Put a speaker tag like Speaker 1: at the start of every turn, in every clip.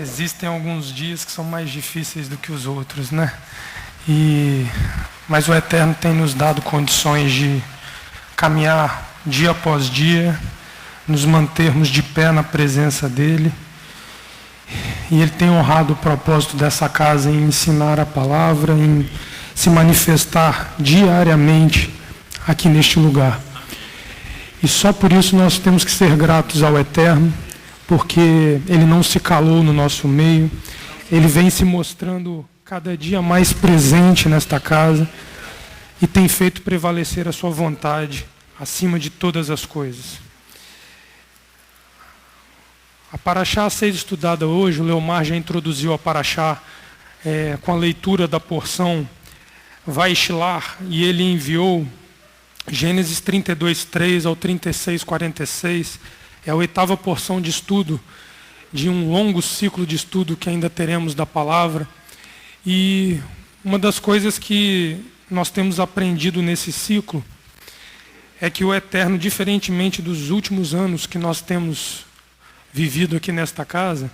Speaker 1: Existem alguns dias que são mais difíceis do que os outros, né? Mas o Eterno tem nos dado condições de caminhar dia após dia, nos mantermos de pé na presença dEle. E Ele tem honrado o propósito dessa casa em ensinar a palavra, em se manifestar diariamente aqui neste lugar. E só por isso nós temos que ser gratos ao Eterno, porque Ele não se calou no nosso meio, Ele vem se mostrando cada dia mais presente nesta casa e tem feito prevalecer a sua vontade acima de todas as coisas. A Paraxá a ser estudada hoje, o Leomar já introduziu a Paraxá com a leitura da porção Vaishilar, e ele enviou Gênesis 32:3 ao 36:46, é a 8ª porção de estudo, de um longo ciclo de estudo que ainda teremos da palavra. E uma das coisas que nós temos aprendido nesse ciclo é que o Eterno, diferentemente dos últimos anos que nós temos vivido aqui nesta casa,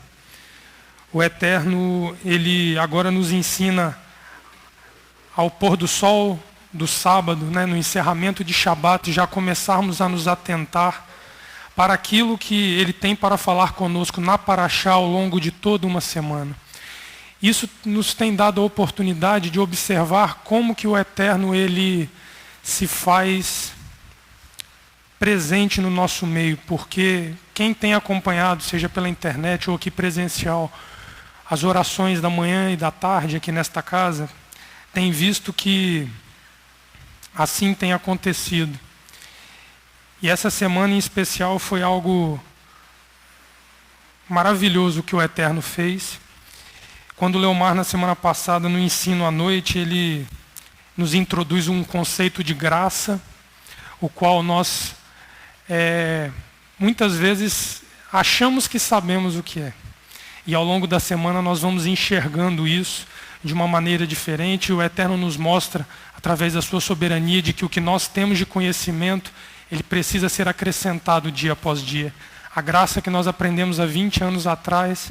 Speaker 1: o Eterno, Ele agora nos ensina ao pôr do sol do sábado, né, no encerramento de Shabat, já começarmos a nos atentar para aquilo que Ele tem para falar conosco na Paraxá ao longo de toda uma semana. Isso nos tem dado a oportunidade de observar como que o Eterno, Ele se faz presente no nosso meio, porque quem tem acompanhado, seja pela internet ou aqui presencial, as orações da manhã e da tarde aqui nesta casa, tem visto que assim tem acontecido. E essa semana em especial foi algo maravilhoso que o Eterno fez. Quando o Leomar, na semana passada, no ensino à noite, ele nos introduz um conceito de graça, o qual nós muitas vezes achamos que sabemos o que é. E ao longo da semana nós vamos enxergando isso de uma maneira diferente, e o Eterno nos mostra, através da sua soberania, de que o que nós temos de conhecimento, ele precisa ser acrescentado dia após dia. A graça que nós aprendemos há 20 anos atrás,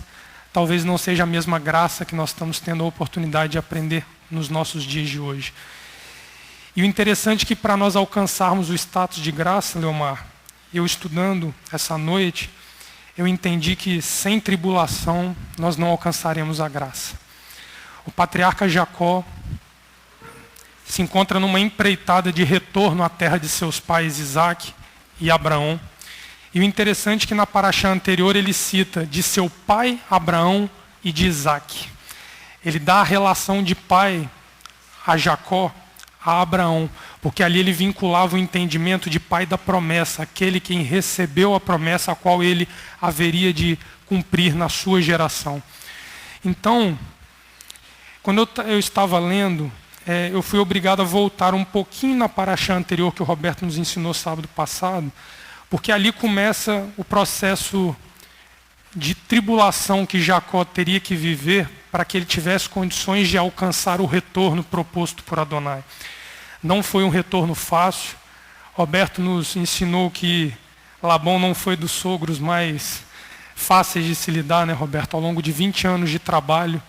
Speaker 1: talvez não seja a mesma graça que nós estamos tendo a oportunidade de aprender nos nossos dias de hoje. E o interessante é que para nós alcançarmos o status de graça, Leomar, eu estudando essa noite, eu entendi que sem tribulação nós não alcançaremos a graça. O patriarca Jacó se encontra numa empreitada de retorno à terra de seus pais Isaac e Abraão. E o interessante é que na paraxá anterior ele cita de seu pai Abraão e de Isaac. Ele dá a relação de pai a Jacó a Abraão, porque ali ele vinculava o entendimento de pai da promessa, aquele quem recebeu a promessa a qual ele haveria de cumprir na sua geração. Então, quando eu estava lendo, eu fui obrigado a voltar um pouquinho na paraxá anterior que o Roberto nos ensinou sábado passado, porque ali começa o processo de tribulação que Jacó teria que viver para que ele tivesse condições de alcançar o retorno proposto por Adonai. Não foi um retorno fácil. Roberto nos ensinou que Labão não foi dos sogros mais fáceis de se lidar, né, Roberto? Ao longo de 20 anos de trabalho,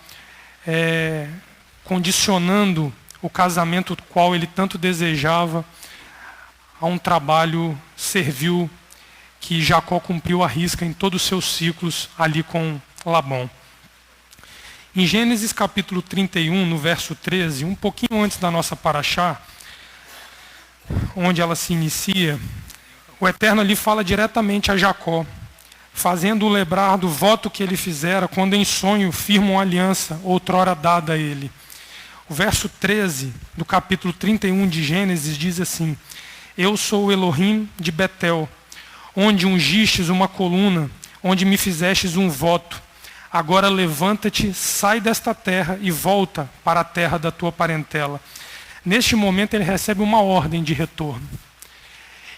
Speaker 1: condicionando o casamento qual ele tanto desejava a um trabalho servil que Jacó cumpriu à risca em todos os seus ciclos ali com Labão. Em Gênesis capítulo 31, no verso 13, um pouquinho antes da nossa paraxá, onde ela se inicia, o Eterno ali fala diretamente a Jacó, fazendo-o lembrar do voto que ele fizera quando em sonho firma uma aliança outrora dada a ele. O verso 13 do capítulo 31 de Gênesis diz assim: Eu sou o Elohim de Betel, onde ungistes uma coluna, onde me fizestes um voto. Agora levanta-te, sai desta terra e volta para a terra da tua parentela. Neste momento ele recebe uma ordem de retorno.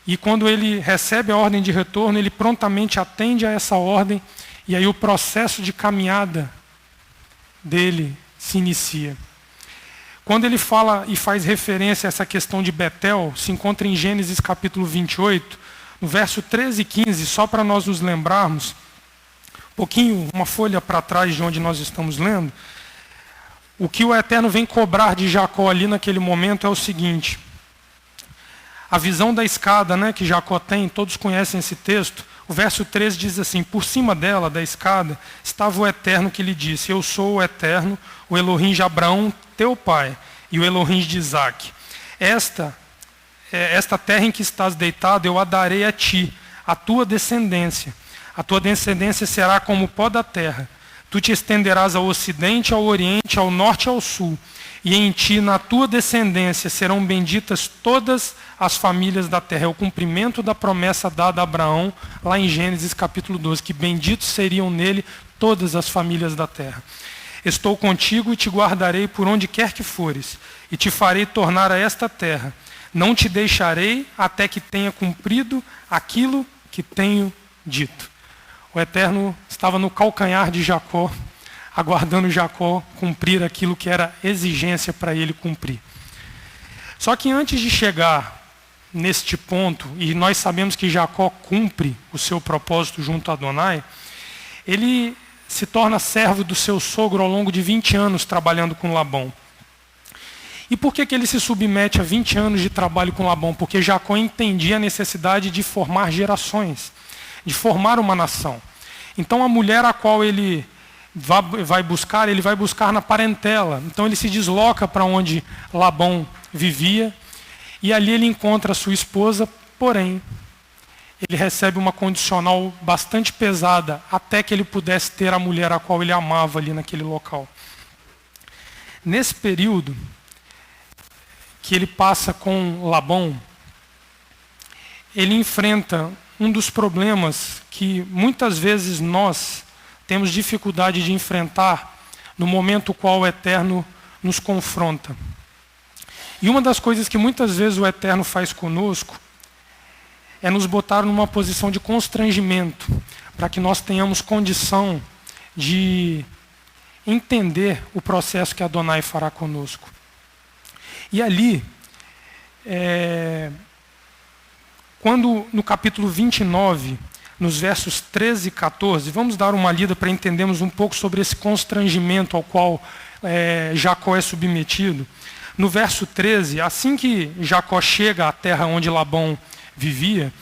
Speaker 1: E quando ele recebe a ordem de retorno, ele prontamente atende a essa ordem, e aí o processo de caminhada dele se inicia. Quando ele fala e faz referência a essa questão de Betel, se encontra em Gênesis capítulo 28, no verso 13 e 15, só para nós nos lembrarmos, pouquinho, uma folha para trás de onde nós estamos lendo, o que o Eterno vem cobrar de Jacó ali naquele momento é o seguinte: a visão da escada, né, que Jacó tem, todos conhecem esse texto. O verso 13 diz assim: por cima dela, da escada, estava o Eterno que lhe disse: eu sou o Eterno, o Elohim de Abraão, teu pai, e o Elohim de Isaque. Esta terra em que estás deitado, eu a darei a ti, a tua descendência. A tua descendência será como o pó da terra. Tu te estenderás ao ocidente, ao oriente, ao norte e ao sul. E em ti, na tua descendência, serão benditas todas as famílias da terra. É o cumprimento da promessa dada a Abraão, lá em Gênesis capítulo 12, que benditos seriam nele todas as famílias da terra. Estou contigo e te guardarei por onde quer que fores, e te farei tornar a esta terra. Não te deixarei até que tenha cumprido aquilo que tenho dito. O Eterno estava no calcanhar de Jacó, aguardando Jacó cumprir aquilo que era exigência para ele cumprir. Só que antes de chegar neste ponto, e nós sabemos que Jacó cumpre o seu propósito junto a Adonai, ele se torna servo do seu sogro ao longo de 20 anos trabalhando com Labão. E por que ele se submete a 20 anos de trabalho com Labão? Porque Jacó entendia a necessidade de formar gerações, de formar uma nação. Então a mulher a qual ele vai buscar na parentela. Então ele se desloca para onde Labão vivia, e ali ele encontra a sua esposa, porém, ele recebe uma condicional bastante pesada, até que ele pudesse ter a mulher a qual ele amava ali naquele local. Nesse período que ele passa com Labão, ele enfrenta um dos problemas que muitas vezes nós temos dificuldade de enfrentar no momento qual o Eterno nos confronta. E uma das coisas que muitas vezes o Eterno faz conosco é nos botar numa posição de constrangimento, para que nós tenhamos condição de entender o processo que Adonai fará conosco. E ali, quando no capítulo 29, nos versos 13 e 14, vamos dar uma lida para entendermos um pouco sobre esse constrangimento ao qual Jacó é submetido. No verso 13, assim que Jacó chega à terra onde Labão vivia,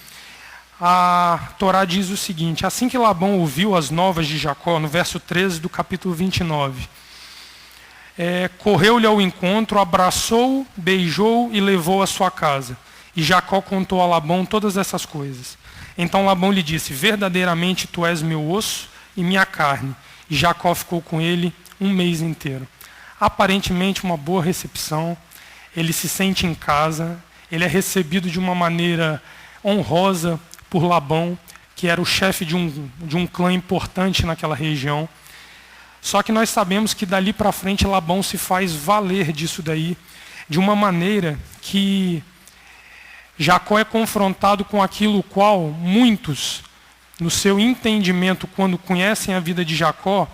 Speaker 1: a Torá diz o seguinte: assim que Labão ouviu as novas de Jacó, no verso 13 do capítulo 29, correu-lhe ao encontro, abraçou-o, beijou-o e levou à sua casa. E Jacó contou a Labão todas essas coisas. Então Labão lhe disse: verdadeiramente tu és meu osso e minha carne. E Jacó ficou com ele 1 mês inteiro. Aparentemente uma boa recepção, ele se sente em casa, ele é recebido de uma maneira honrosa por Labão, que era o chefe de um clã importante naquela região. Só que nós sabemos que dali para frente Labão se faz valer disso daí, de uma maneira que Jacó é confrontado com aquilo qual muitos, no seu entendimento, quando conhecem a vida de Jacó,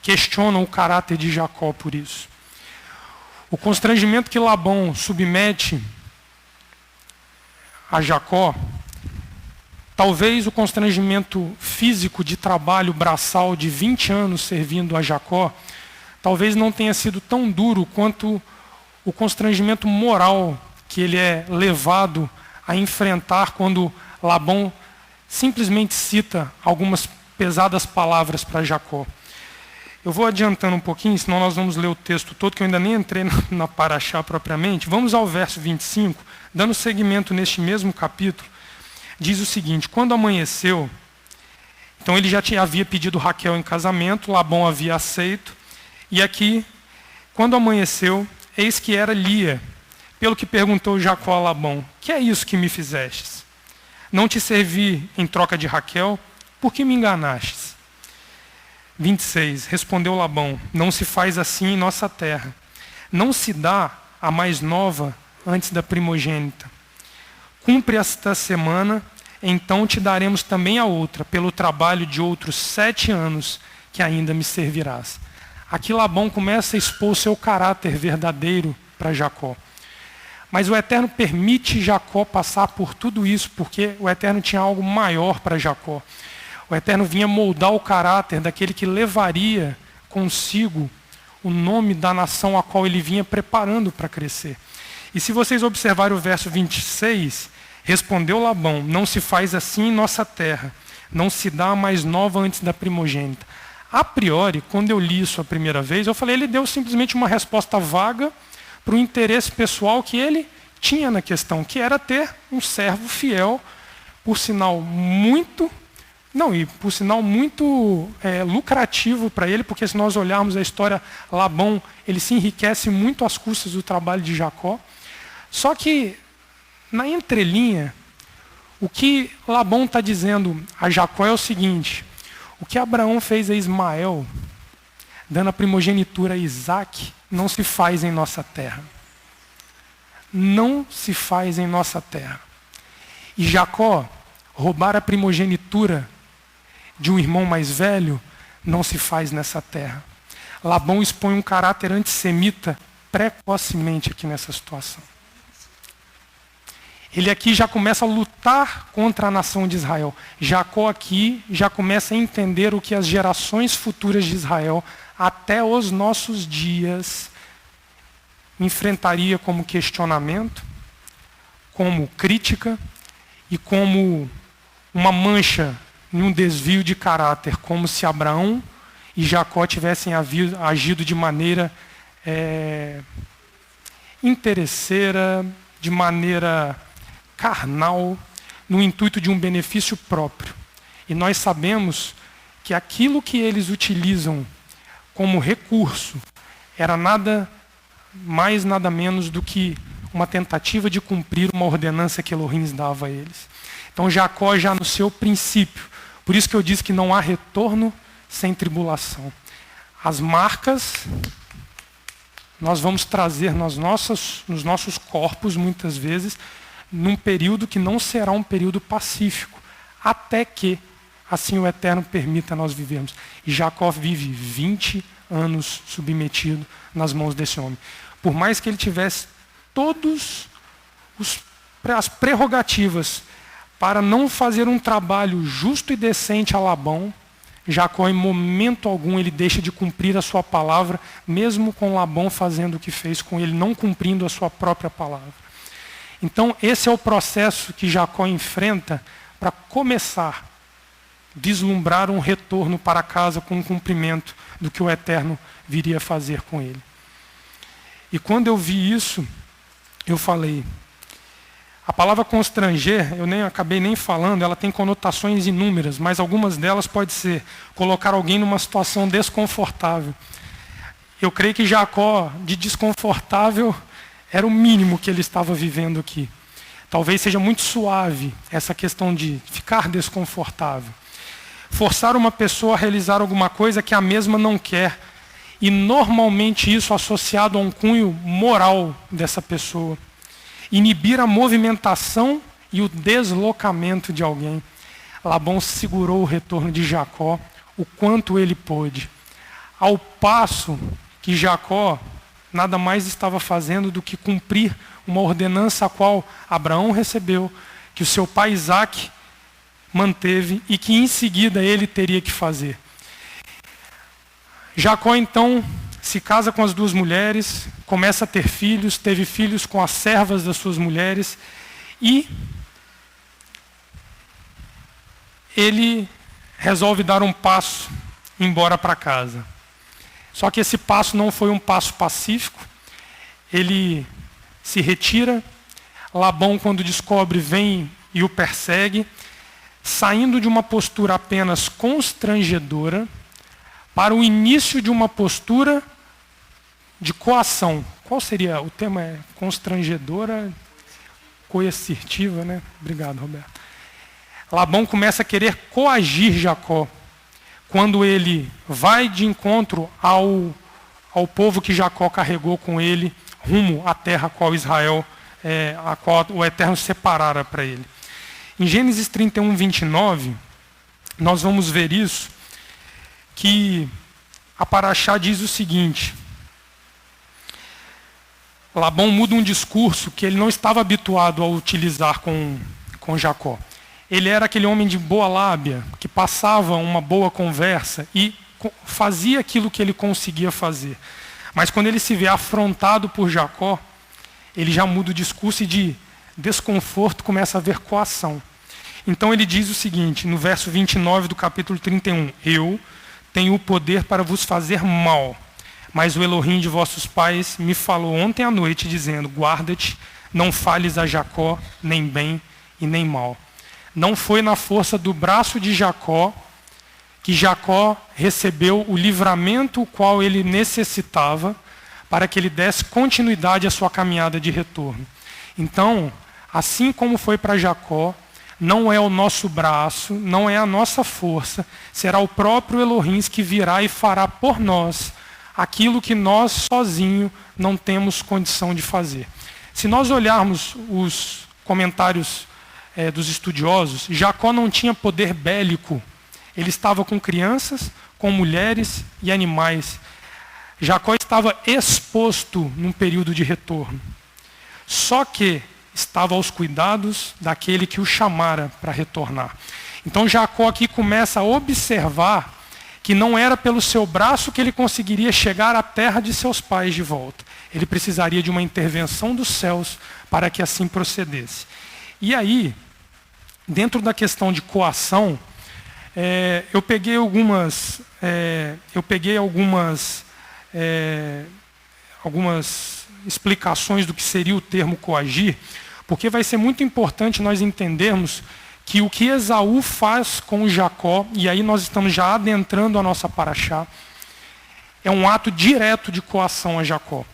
Speaker 1: questionam o caráter de Jacó por isso. O constrangimento que Labão submete a Jacó, talvez o constrangimento físico de trabalho braçal de 20 anos servindo a Jacó, talvez não tenha sido tão duro quanto o constrangimento moral que ele é levado a enfrentar quando Labão simplesmente cita algumas pesadas palavras para Jacó. Eu vou adiantando um pouquinho, senão nós vamos ler o texto todo, que eu ainda nem entrei na Paraxá propriamente. Vamos ao verso 25, dando seguimento neste mesmo capítulo. Diz o seguinte: quando amanheceu, então ele já havia pedido Raquel em casamento, Labão havia aceito, e aqui, quando amanheceu, eis que era Lia, pelo que perguntou Jacó a Labão: que é isso que me fizestes? Não te servi em troca de Raquel? Por que me enganastes? 26, respondeu Labão: não se faz assim em nossa terra. Não se dá a mais nova antes da primogênita. Cumpre esta semana, então te daremos também a outra, pelo trabalho de outros 7 anos que ainda me servirás. Aqui Labão começa a expor o seu caráter verdadeiro para Jacó. Mas o Eterno permite Jacó passar por tudo isso, porque o Eterno tinha algo maior para Jacó. O Eterno vinha moldar o caráter daquele que levaria consigo o nome da nação a qual ele vinha preparando para crescer. E se vocês observarem o verso 26, respondeu Labão: não se faz assim em nossa terra, não se dá a mais nova antes da primogênita. A priori, quando eu li isso a primeira vez, eu falei, ele deu simplesmente uma resposta vaga para o interesse pessoal que ele tinha na questão, que era ter um servo fiel, por sinal muito lucrativo para ele, porque se nós olharmos a história, Labão, ele se enriquece muito às custas do trabalho de Jacó. Só que, na entrelinha, o que Labão está dizendo a Jacó é o seguinte: o que Abraão fez a Ismael, dando a primogenitura a Isaac, não se faz em nossa terra. Não se faz em nossa terra. E Jacó, roubar a primogenitura de um irmão mais velho, não se faz nessa terra. Labão expõe um caráter antissemita precocemente aqui nessa situação. Ele aqui já começa a lutar contra a nação de Israel. Jacó aqui já começa a entender o que as gerações futuras de Israel, até os nossos dias, enfrentaria como questionamento, como crítica e como uma mancha em um desvio de caráter, como se Abraão e Jacó tivessem agido de maneira interesseira, de maneira carnal, no intuito de um benefício próprio. E nós sabemos que aquilo que eles utilizam como recurso era nada mais, nada menos do que uma tentativa de cumprir uma ordenança que Elohim dava a eles. Então Jacó já no seu princípio, por isso que eu disse que não há retorno sem tribulação. As marcas nós vamos trazer nos nossos corpos muitas vezes, num período que não será um período pacífico, até que assim o Eterno permita nós vivermos. E Jacó vive 20 anos submetido nas mãos desse homem. Por mais que ele tivesse todas as prerrogativas para não fazer um trabalho justo e decente a Labão, Jacó em momento algum ele deixa de cumprir a sua palavra, mesmo com Labão fazendo o que fez com ele, não cumprindo a sua própria palavra. Então esse é o processo que Jacó enfrenta para começar a vislumbrar um retorno para casa com o cumprimento do que o Eterno viria fazer com ele. E quando eu vi isso, eu falei, a palavra constranger, eu acabei nem falando, ela tem conotações inúmeras, mas algumas delas pode ser colocar alguém numa situação desconfortável. Eu creio que Jacó, de desconfortável, era o mínimo que ele estava vivendo aqui. Talvez seja muito suave essa questão de ficar desconfortável. Forçar uma pessoa a realizar alguma coisa que a mesma não quer. E normalmente isso associado a um cunho moral dessa pessoa. Inibir a movimentação e o deslocamento de alguém. Labão segurou o retorno de Jacó o quanto ele pôde. Ao passo que Jacó nada mais estava fazendo do que cumprir uma ordenança a qual Abraão recebeu, que o seu pai Isaac manteve e que em seguida ele teria que fazer. Jacó então se casa com as duas mulheres, começa a ter filhos, teve filhos com as servas das suas mulheres e ele resolve dar um passo embora para casa. Só que esse passo não foi um passo pacífico, ele se retira, Labão quando descobre vem e o persegue, saindo de uma postura apenas constrangedora para o início de uma postura de coação. Qual seria? O tema é constrangedora, coercitiva, né? Obrigado, Roberto. Labão começa a querer coagir Jacó. Quando ele vai de encontro ao povo que Jacó carregou com ele, rumo à terra a qual Israel, a qual o Eterno separara para ele. Em Gênesis 31, 29, nós vamos ver isso, que a Paraxá diz o seguinte: Labão muda um discurso que ele não estava habituado a utilizar com Jacó. Ele era aquele homem de boa lábia, que passava uma boa conversa e fazia aquilo que ele conseguia fazer. Mas quando ele se vê afrontado por Jacó, ele já muda o discurso e de desconforto começa a haver coação. Então ele diz o seguinte, no verso 29 do capítulo 31, eu tenho o poder para vos fazer mal, mas o Elohim de vossos pais me falou ontem à noite, dizendo, guarda-te, não fales a Jacó, nem bem e nem mal. Não foi na força do braço de Jacó que Jacó recebeu o livramento o qual ele necessitava para que ele desse continuidade à sua caminhada de retorno. Então, assim como foi para Jacó, não é o nosso braço, não é a nossa força, será o próprio Elohim que virá e fará por nós aquilo que nós sozinhos não temos condição de fazer. Se nós olharmos os comentários dos estudiosos, Jacó não tinha poder bélico. Ele estava com crianças, com mulheres e animais. Jacó estava exposto num período de retorno. Só que estava aos cuidados daquele que o chamara para retornar. Então Jacó aqui começa a observar que não era pelo seu braço que ele conseguiria chegar à terra de seus pais de volta. Ele precisaria de uma intervenção dos céus para que assim procedesse. E aí, dentro da questão de coação, eu peguei algumas explicações do que seria o termo coagir, porque vai ser muito importante nós entendermos que o que Esaú faz com Jacó, e aí nós estamos já adentrando a nossa paraxá, é um ato direto de coação a Jacó.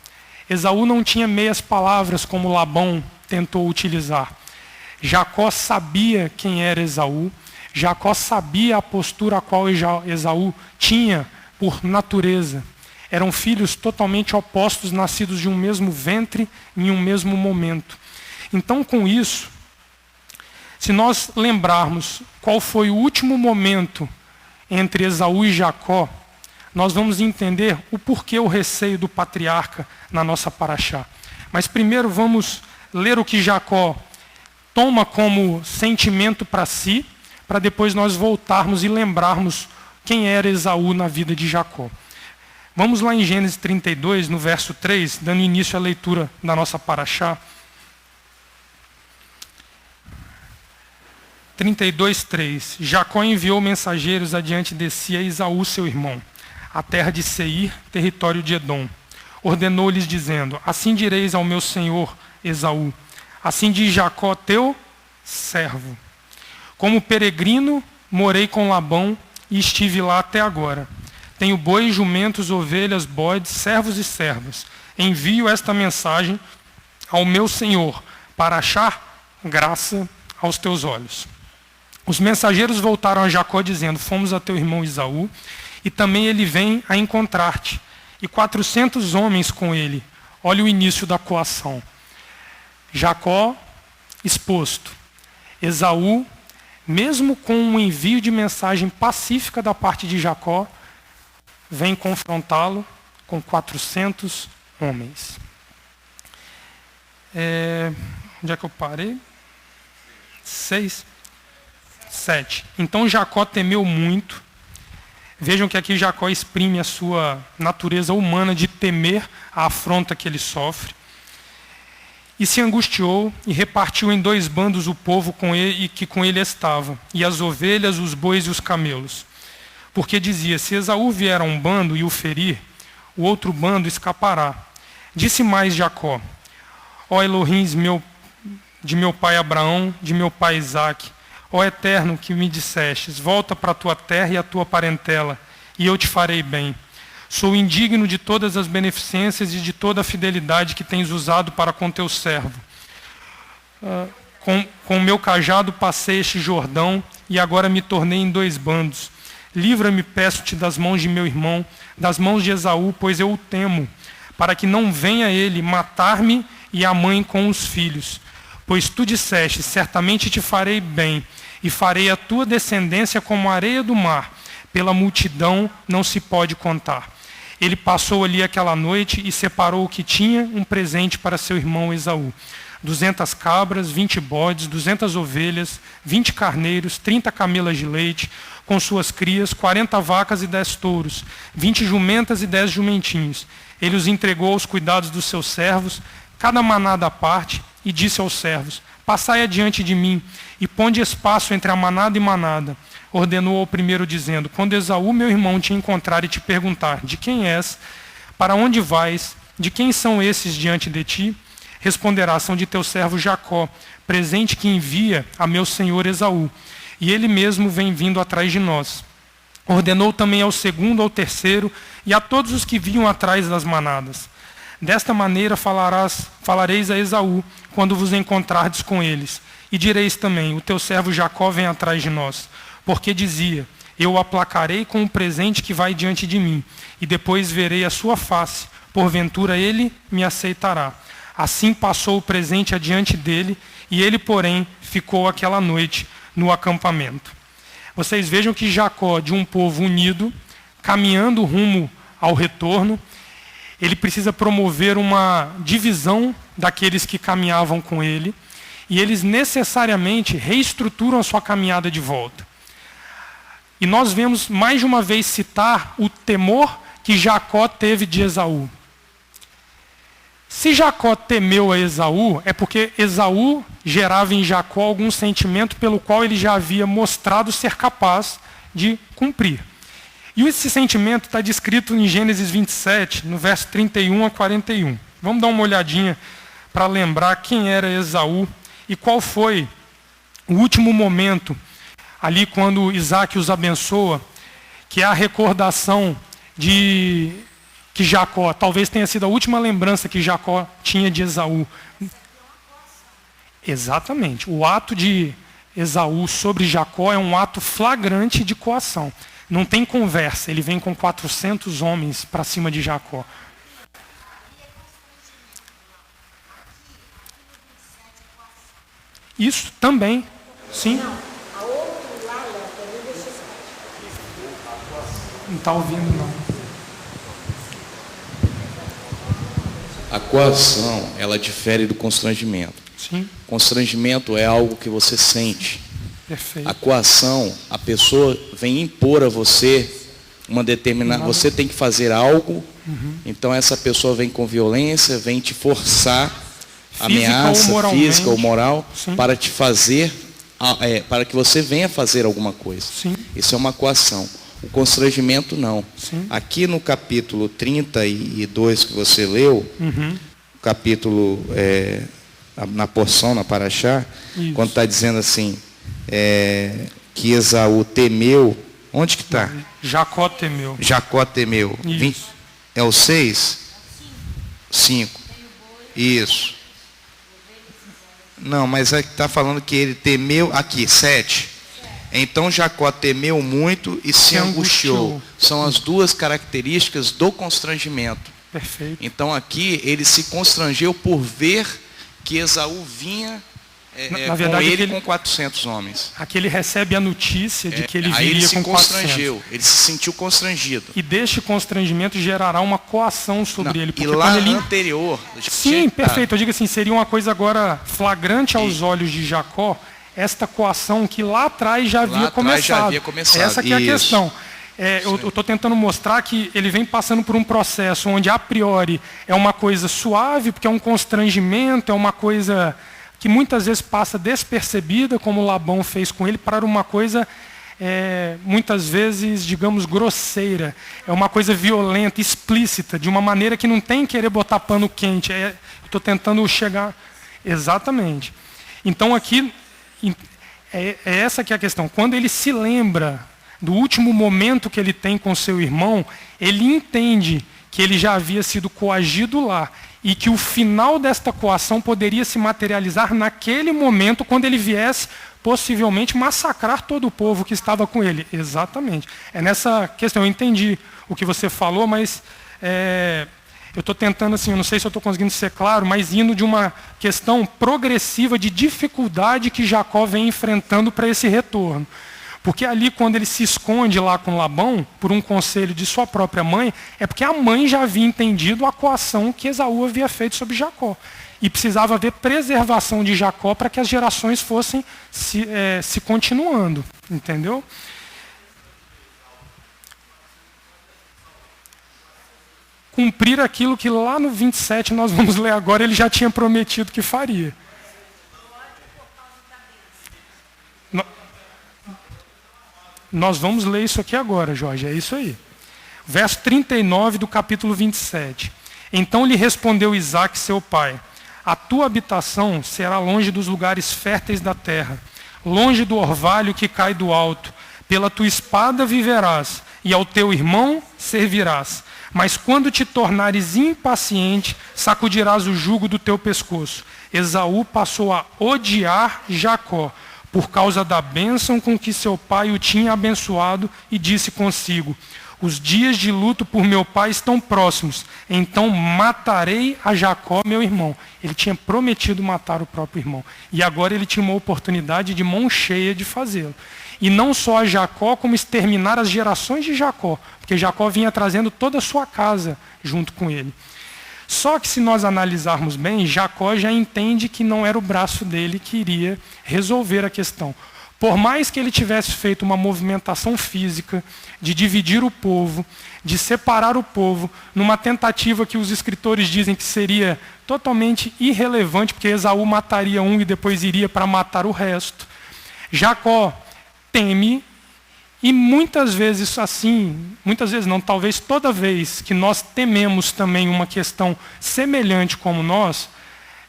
Speaker 1: Esaú não tinha meias palavras como Labão tentou utilizar. Jacó sabia quem era Esaú, Jacó sabia a postura a qual Esaú tinha por natureza. Eram filhos totalmente opostos, nascidos de um mesmo ventre, em um mesmo momento. Então, com isso, se nós lembrarmos qual foi o último momento entre Esaú e Jacó, nós vamos entender o porquê o receio do patriarca na nossa paraxá. Mas primeiro vamos ler o que Jacó toma como sentimento para si, para depois nós voltarmos e lembrarmos quem era Esaú na vida de Jacó. Vamos lá em Gênesis 32, no verso 3, dando início à leitura da nossa paraxá. 32:3. Jacó enviou mensageiros adiante de si a Esaú, seu irmão, a terra de Seir, território de Edom. Ordenou-lhes, dizendo, assim direis ao meu senhor Esaú, assim diz Jacó, teu servo. Como peregrino, morei com Labão e estive lá até agora. Tenho bois, jumentos, ovelhas, bodes, servos e servas. Envio esta mensagem ao meu senhor, para achar graça aos teus olhos. Os mensageiros voltaram a Jacó, dizendo, fomos a teu irmão Esaú, e também ele vem a encontrar-te, e 400 homens com ele. Olha o início da coação. Jacó exposto. Esaú, mesmo com um envio de mensagem pacífica da parte de Jacó, vem confrontá-lo com 400 homens. Onde é que eu parei? 6. 7. Então Jacó temeu muito. Vejam que aqui Jacó exprime a sua natureza humana de temer a afronta que ele sofre. E se angustiou e repartiu em 2 bandos o povo com ele, e que com ele estava, e as ovelhas, os bois e os camelos. Porque dizia, se Esaú vier a um bando e o ferir, o outro bando escapará. Disse mais Jacó, ó Elohim de meu pai Abraão, de meu pai Isaque, ó Eterno que me dissestes, volta para a tua terra e a tua parentela, e eu te farei bem. Sou indigno de todas as beneficências e de toda a fidelidade que tens usado para com teu servo. Com o meu cajado passei este Jordão, e agora me tornei em 2 bandos. Livra-me, peço-te, das mãos de meu irmão, das mãos de Esaú, pois eu o temo, para que não venha ele matar-me e a mãe com os filhos. Pois tu disseste, certamente te farei bem, e farei a tua descendência como a areia do mar, pela multidão não se pode contar. Ele passou ali aquela noite e separou o que tinha, um presente para seu irmão Esaú. 200 cabras, 20 bodes, 200 ovelhas, 20 carneiros, 30 camelas de leite, com suas crias, 40 vacas e 10 touros, 20 jumentas e 10 jumentinhos. Ele os entregou aos cuidados dos seus servos, cada manada à parte, e disse aos servos: passai adiante de mim, e ponde espaço entre a manada e manada. Ordenou ao primeiro, dizendo: quando Esaú, meu irmão, te encontrar e te perguntar: de quem és? Para onde vais? De quem são esses diante de ti? Responderá: são de teu servo Jacó, presente que envia a meu senhor Esaú. E ele mesmo vem vindo atrás de nós. Ordenou também ao segundo, ao terceiro, e a todos os que vinham atrás das manadas: desta maneira falareis a Esaú, quando vos encontrardes com eles. E direis também: o teu servo Jacó vem atrás de nós. Porque dizia: eu o aplacarei com o presente que vai diante de mim, e depois verei a sua face, porventura ele me aceitará. Assim passou o presente adiante dele, e ele, porém, ficou aquela noite no acampamento. Vocês vejam que Jacó, de um povo unido, caminhando rumo ao retorno, ele precisa promover uma divisão daqueles que caminhavam com ele, e eles necessariamente reestruturam a sua caminhada de volta. E nós vemos mais de uma vez citar o temor que Jacó teve de Esaú. Se Jacó temeu a Esaú, é porque Esaú gerava em Jacó algum sentimento pelo qual ele já havia mostrado ser capaz de cumprir. E esse sentimento está descrito em Gênesis 27, no verso 31 a 41. Vamos dar uma olhadinha para lembrar quem era Esaú e qual foi o último momento ali quando Isaac os abençoa, que é a recordação de que Jacó, talvez tenha sido a última lembrança que Jacó tinha de Esaú. Exatamente. O ato de Esaú sobre Jacó é um ato flagrante de coação. Não tem conversa. Ele vem com 400 homens para cima de Jacó. Isso também, sim. Não está ouvindo, não.
Speaker 2: A coação, ela difere do constrangimento.
Speaker 1: Sim.
Speaker 2: Constrangimento é algo que você sente.
Speaker 1: Perfeito.
Speaker 2: A coação, a pessoa vem impor a você uma determinada... Você tem que fazer algo, então essa pessoa vem com violência, vem te forçar, ameaça física ou moral, para te fazer, para que você venha fazer alguma coisa.
Speaker 1: Sim.
Speaker 2: Isso é uma coação. O constrangimento não.
Speaker 1: Sim.
Speaker 2: Aqui no capítulo 32 que você leu, capítulo, na porção, na Paraxá, quando está dizendo assim, que Esaú temeu, onde que está?
Speaker 1: Jacó temeu.
Speaker 2: Jacó temeu. 20, é o 6? 5. Isso. Não, mas está falando que ele temeu, aqui, 7. Então Jacó temeu muito e se angustiou. São as duas características do constrangimento.
Speaker 1: Perfeito.
Speaker 2: Então aqui ele se constrangeu por ver que Esaú vinha
Speaker 1: na verdade,
Speaker 2: com ele com 400 homens.
Speaker 1: Aqui ele recebe a notícia de que ele viria
Speaker 2: ele se
Speaker 1: com 400.
Speaker 2: Constrangeu, ele se sentiu constrangido.
Speaker 1: E deste constrangimento gerará uma coação sobre ele.
Speaker 2: E lá no anterior...
Speaker 1: Sim, perfeito. Eu digo assim, seria uma coisa agora flagrante aos olhos de Jacó, esta coação que lá atrás já havia começado. Essa que é a questão. Eu estou tentando mostrar que ele vem passando por um processo onde a priori é uma coisa suave, porque é um constrangimento, é uma coisa que muitas vezes passa despercebida, como Labão fez com ele, para uma coisa muitas vezes, digamos, grosseira. É uma coisa violenta, explícita, de uma maneira que não tem querer botar pano quente. Estou tentando chegar... Exatamente. Então aqui... É essa que é a questão. Quando ele se lembra do último momento que ele tem com seu irmão, ele entende que ele já havia sido coagido lá e que o final desta coação poderia se materializar naquele momento, quando ele viesse possivelmente massacrar todo o povo que estava com ele. Exatamente. É nessa questão. Eu entendi o que você falou, mas... eu estou tentando, assim, eu não sei se eu estou conseguindo ser claro, mas indo de uma questão progressiva de dificuldade que Jacó vem enfrentando para esse retorno. Porque ali, quando ele se esconde lá com Labão, por um conselho de sua própria mãe, é porque a mãe já havia entendido a coação que Esaú havia feito sobre Jacó. E precisava haver preservação de Jacó para que as gerações fossem se continuando. Entendeu? Cumprir aquilo que lá no 27, nós vamos ler agora, ele já tinha prometido que faria. Nós vamos ler isso aqui agora, Jorge, é isso aí. Verso 39 do capítulo 27. Então lhe respondeu Isaque, seu pai: a tua habitação será longe dos lugares férteis da terra, longe do orvalho que cai do alto. Pela tua espada viverás, e ao teu irmão servirás. Mas quando te tornares impaciente, sacudirás o jugo do teu pescoço. Esaú passou a odiar Jacó, por causa da bênção com que seu pai o tinha abençoado, e disse consigo: os dias de luto por meu pai estão próximos, então matarei a Jacó, meu irmão. Ele tinha prometido matar o próprio irmão, e agora ele tinha uma oportunidade de mão cheia de fazê-lo. E não só a Jacó, como exterminar as gerações de Jacó, porque Jacó vinha trazendo toda a sua casa junto com ele. Só que se nós analisarmos bem, Jacó já entende que não era o braço dele que iria resolver a questão. Por mais que ele tivesse feito uma movimentação física de dividir o povo, de separar o povo, numa tentativa que os escritores dizem que seria totalmente irrelevante, porque Esaú mataria um e depois iria para matar o resto. Jacó teme, e muitas vezes assim, muitas vezes não, talvez toda vez que nós tememos também uma questão semelhante como nós,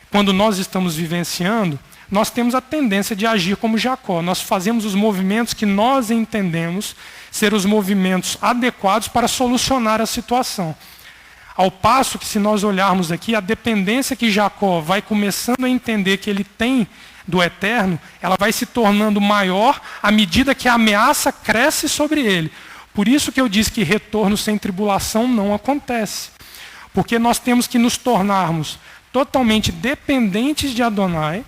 Speaker 1: quando nós estamos vivenciando, nós temos a tendência de agir como Jacó. Nós fazemos os movimentos que nós entendemos ser os movimentos adequados para solucionar a situação. Ao passo que, se nós olharmos aqui, a dependência que Jacó vai começando a entender que ele tem do eterno, ela vai se tornando maior à medida que a ameaça cresce sobre ele. Por isso que eu disse que retorno sem tribulação não acontece. Porque nós temos que nos tornarmos totalmente dependentes de Adonai,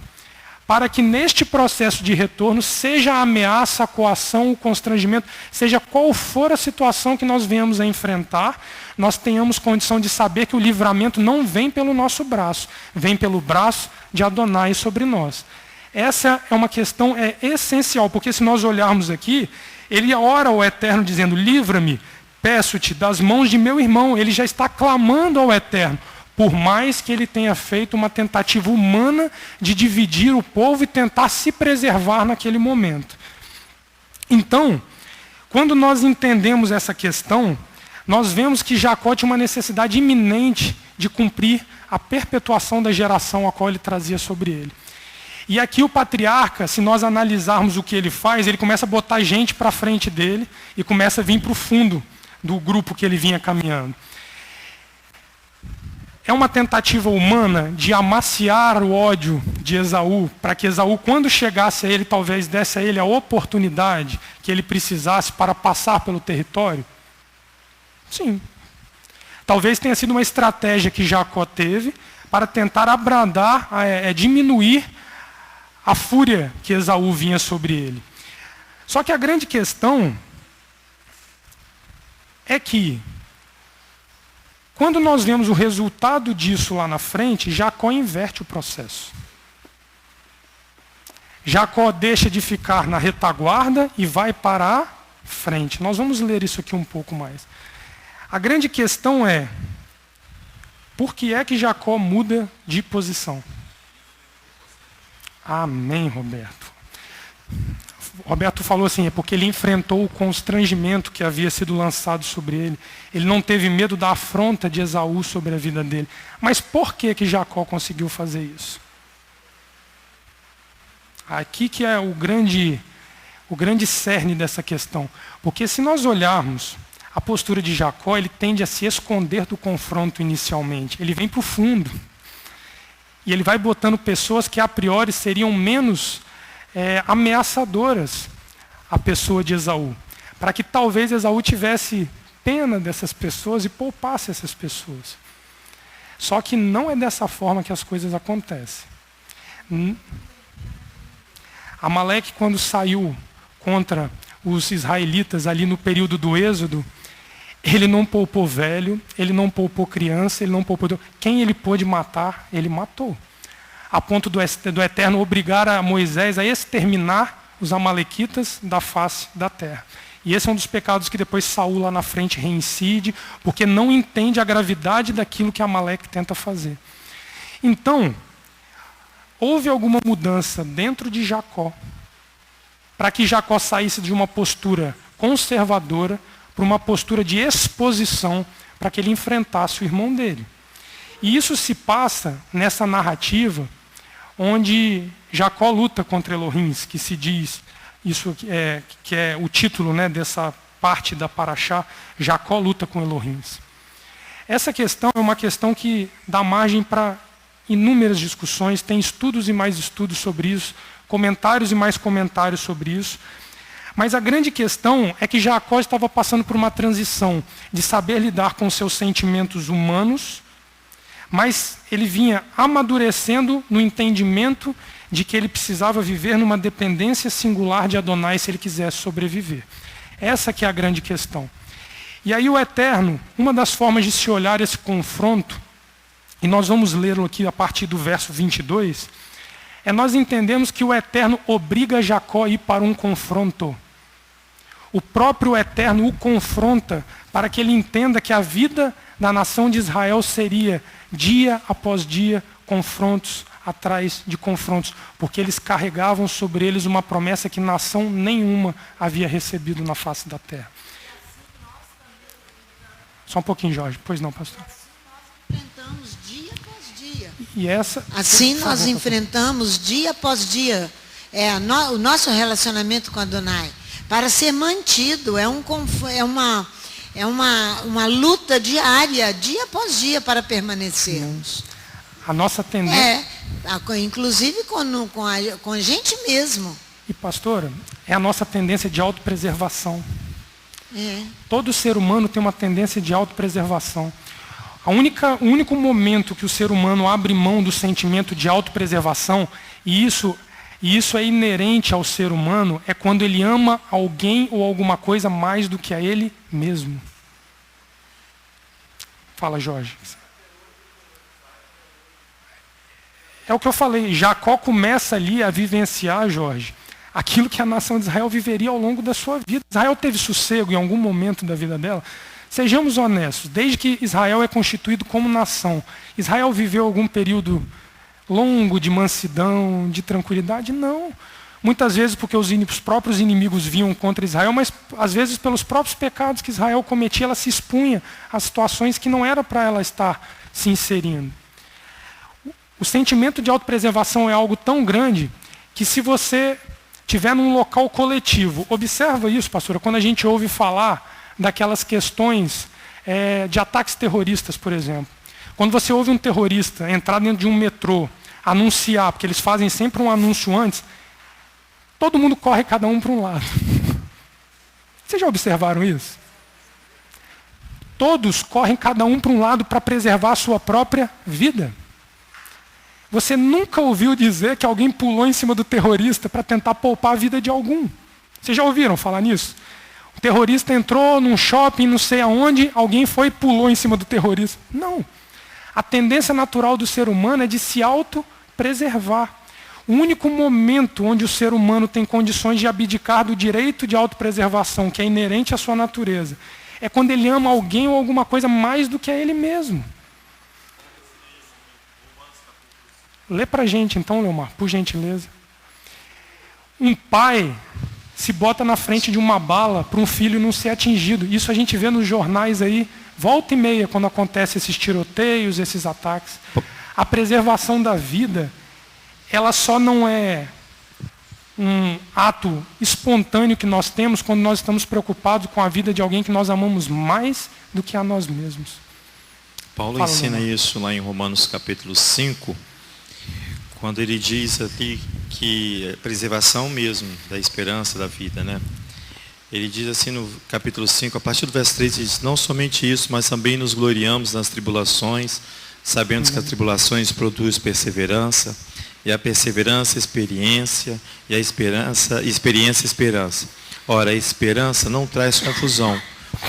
Speaker 1: para que neste processo de retorno, seja a ameaça, a coação, o constrangimento, seja qual for a situação que nós venhamos a enfrentar, nós tenhamos condição de saber que o livramento não vem pelo nosso braço, vem pelo braço de Adonai sobre nós. Essa é uma questão essencial, porque se nós olharmos aqui, ele ora ao Eterno dizendo: livra-me, peço-te, das mãos de meu irmão. Ele já está clamando ao Eterno, por mais que ele tenha feito uma tentativa humana de dividir o povo e tentar se preservar naquele momento. Então, quando nós entendemos essa questão, nós vemos que Jacó tinha uma necessidade iminente de cumprir a perpetuação da geração a qual ele trazia sobre ele. E aqui o patriarca, se nós analisarmos o que ele faz, ele começa a botar gente para frente dele e começa a vir para o fundo do grupo que ele vinha caminhando. É uma tentativa humana de amaciar o ódio de Esaú, para que Esaú, quando chegasse a ele, talvez desse a ele a oportunidade que ele precisasse para passar pelo território? Sim. Talvez tenha sido uma estratégia que Jacó teve para tentar abrandar, diminuir a fúria que Esaú vinha sobre ele. Só que a grande questão é que, quando nós vemos o resultado disso lá na frente, Jacó inverte o processo. Jacó deixa de ficar na retaguarda e vai para a frente. Nós vamos ler isso aqui um pouco mais. A grande questão é: por que é que Jacó muda de posição? Amém, Roberto. Roberto falou assim, é porque ele enfrentou o constrangimento que havia sido lançado sobre ele. Ele não teve medo da afronta de Esaú sobre a vida dele. Mas por que Jacó conseguiu fazer isso? Aqui que é o grande cerne dessa questão. Porque se nós olharmos a postura de Jacó, ele tende a se esconder do confronto inicialmente. Ele vem para o fundo. E ele vai botando pessoas que a priori seriam menos ameaçadoras à pessoa de Esaú, para que talvez Esaú tivesse pena dessas pessoas e poupasse essas pessoas. Só que não é dessa forma que as coisas acontecem. Amaleque, quando saiu contra os israelitas ali no período do Êxodo, ele não poupou velho, ele não poupou criança, ele não poupou... Quem ele pôde matar, ele matou. A ponto do Eterno obrigar a Moisés a exterminar os amalequitas da face da terra. E esse é um dos pecados que depois Saul lá na frente reincide, porque não entende a gravidade daquilo que Amaleque tenta fazer. Então, houve alguma mudança dentro de Jacó, para que Jacó saísse de uma postura conservadora para uma postura de exposição, para que ele enfrentasse o irmão dele. E isso se passa nessa narrativa onde Jacó luta contra Elohim, que se diz, isso que é o título, né, dessa parte da Paraxá, Jacó luta com Elohim. Essa questão é uma questão que dá margem para inúmeras discussões, tem estudos e mais estudos sobre isso, comentários e mais comentários sobre isso. Mas a grande questão é que Jacó estava passando por uma transição de saber lidar com seus sentimentos humanos, mas ele vinha amadurecendo no entendimento de que ele precisava viver numa dependência singular de Adonai se ele quisesse sobreviver. Essa que é a grande questão. E aí o Eterno, uma das formas de se olhar esse confronto, e nós vamos lê-lo aqui a partir do verso 22, é nós entendemos que o Eterno obriga Jacó a ir para um confronto. O próprio Eterno o confronta para que ele entenda que a vida da nação de Israel seria, dia após dia, confrontos atrás de confrontos, porque eles carregavam sobre eles uma promessa que nação nenhuma havia recebido na face da terra. Só um pouquinho, Jorge. Pois não, pastor.
Speaker 3: Enfrentamos dia após dia.
Speaker 1: E essa...
Speaker 3: Assim nós enfrentamos dia após dia o nosso relacionamento com Adonai. Para ser mantido, é uma luta diária, dia após dia, para permanecermos.
Speaker 1: A nossa tendência...
Speaker 3: inclusive com a gente mesmo.
Speaker 1: E pastora, é a nossa tendência de autopreservação. Todo ser humano tem uma tendência de autopreservação. O único momento que o ser humano abre mão do sentimento de autopreservação, e isso é inerente ao ser humano, é quando ele ama alguém ou alguma coisa mais do que a ele mesmo. Fala, Jorge. É o que eu falei, Jacó começa ali a vivenciar, Jorge, aquilo que a nação de Israel viveria ao longo da sua vida. Israel teve sossego em algum momento da vida dela. Sejamos honestos, desde que Israel é constituído como nação, Israel viveu algum período longo de mansidão, de tranquilidade? Não. Muitas vezes porque os próprios inimigos vinham contra Israel, mas às vezes pelos próprios pecados que Israel cometia, ela se expunha a situações que não era para ela estar se inserindo. O sentimento de autopreservação é algo tão grande que se você estiver num local coletivo, observa isso, pastora, quando a gente ouve falar daquelas questões de ataques terroristas, por exemplo. Quando você ouve um terrorista entrar dentro de um metrô, anunciar, porque eles fazem sempre um anúncio antes, todo mundo corre cada um para um lado. Vocês já observaram isso? Todos correm cada um para um lado para preservar a sua própria vida. Você nunca ouviu dizer que alguém pulou em cima do terrorista para tentar poupar a vida de algum. Vocês já ouviram falar nisso? O terrorista entrou num shopping, não sei aonde, alguém foi e pulou em cima do terrorista. Não. A tendência natural do ser humano é de se autopreservar. O único momento onde o ser humano tem condições de abdicar do direito de autopreservação, que é inerente à sua natureza, é quando ele ama alguém ou alguma coisa mais do que a ele mesmo. Lê para a gente então, Leomar, por gentileza. Um pai se bota na frente de uma bala para um filho não ser atingido. Isso a gente vê nos jornais aí, volta e meia, quando acontecem esses tiroteios, esses ataques. A preservação da vida, ela só não é um ato espontâneo que nós temos quando nós estamos preocupados com a vida de alguém que nós amamos mais do que a nós mesmos.
Speaker 4: Paulo ensina isso lá em Romanos capítulo 5, quando ele diz ali que preservação mesmo da esperança da vida, né? Ele diz assim no capítulo 5, a partir do verso 3, ele diz: não somente isso, mas também nos gloriamos nas tribulações, sabendo que as tribulações produzem perseverança, e a perseverança, experiência, e a experiência, esperança. Ora, a esperança não traz confusão,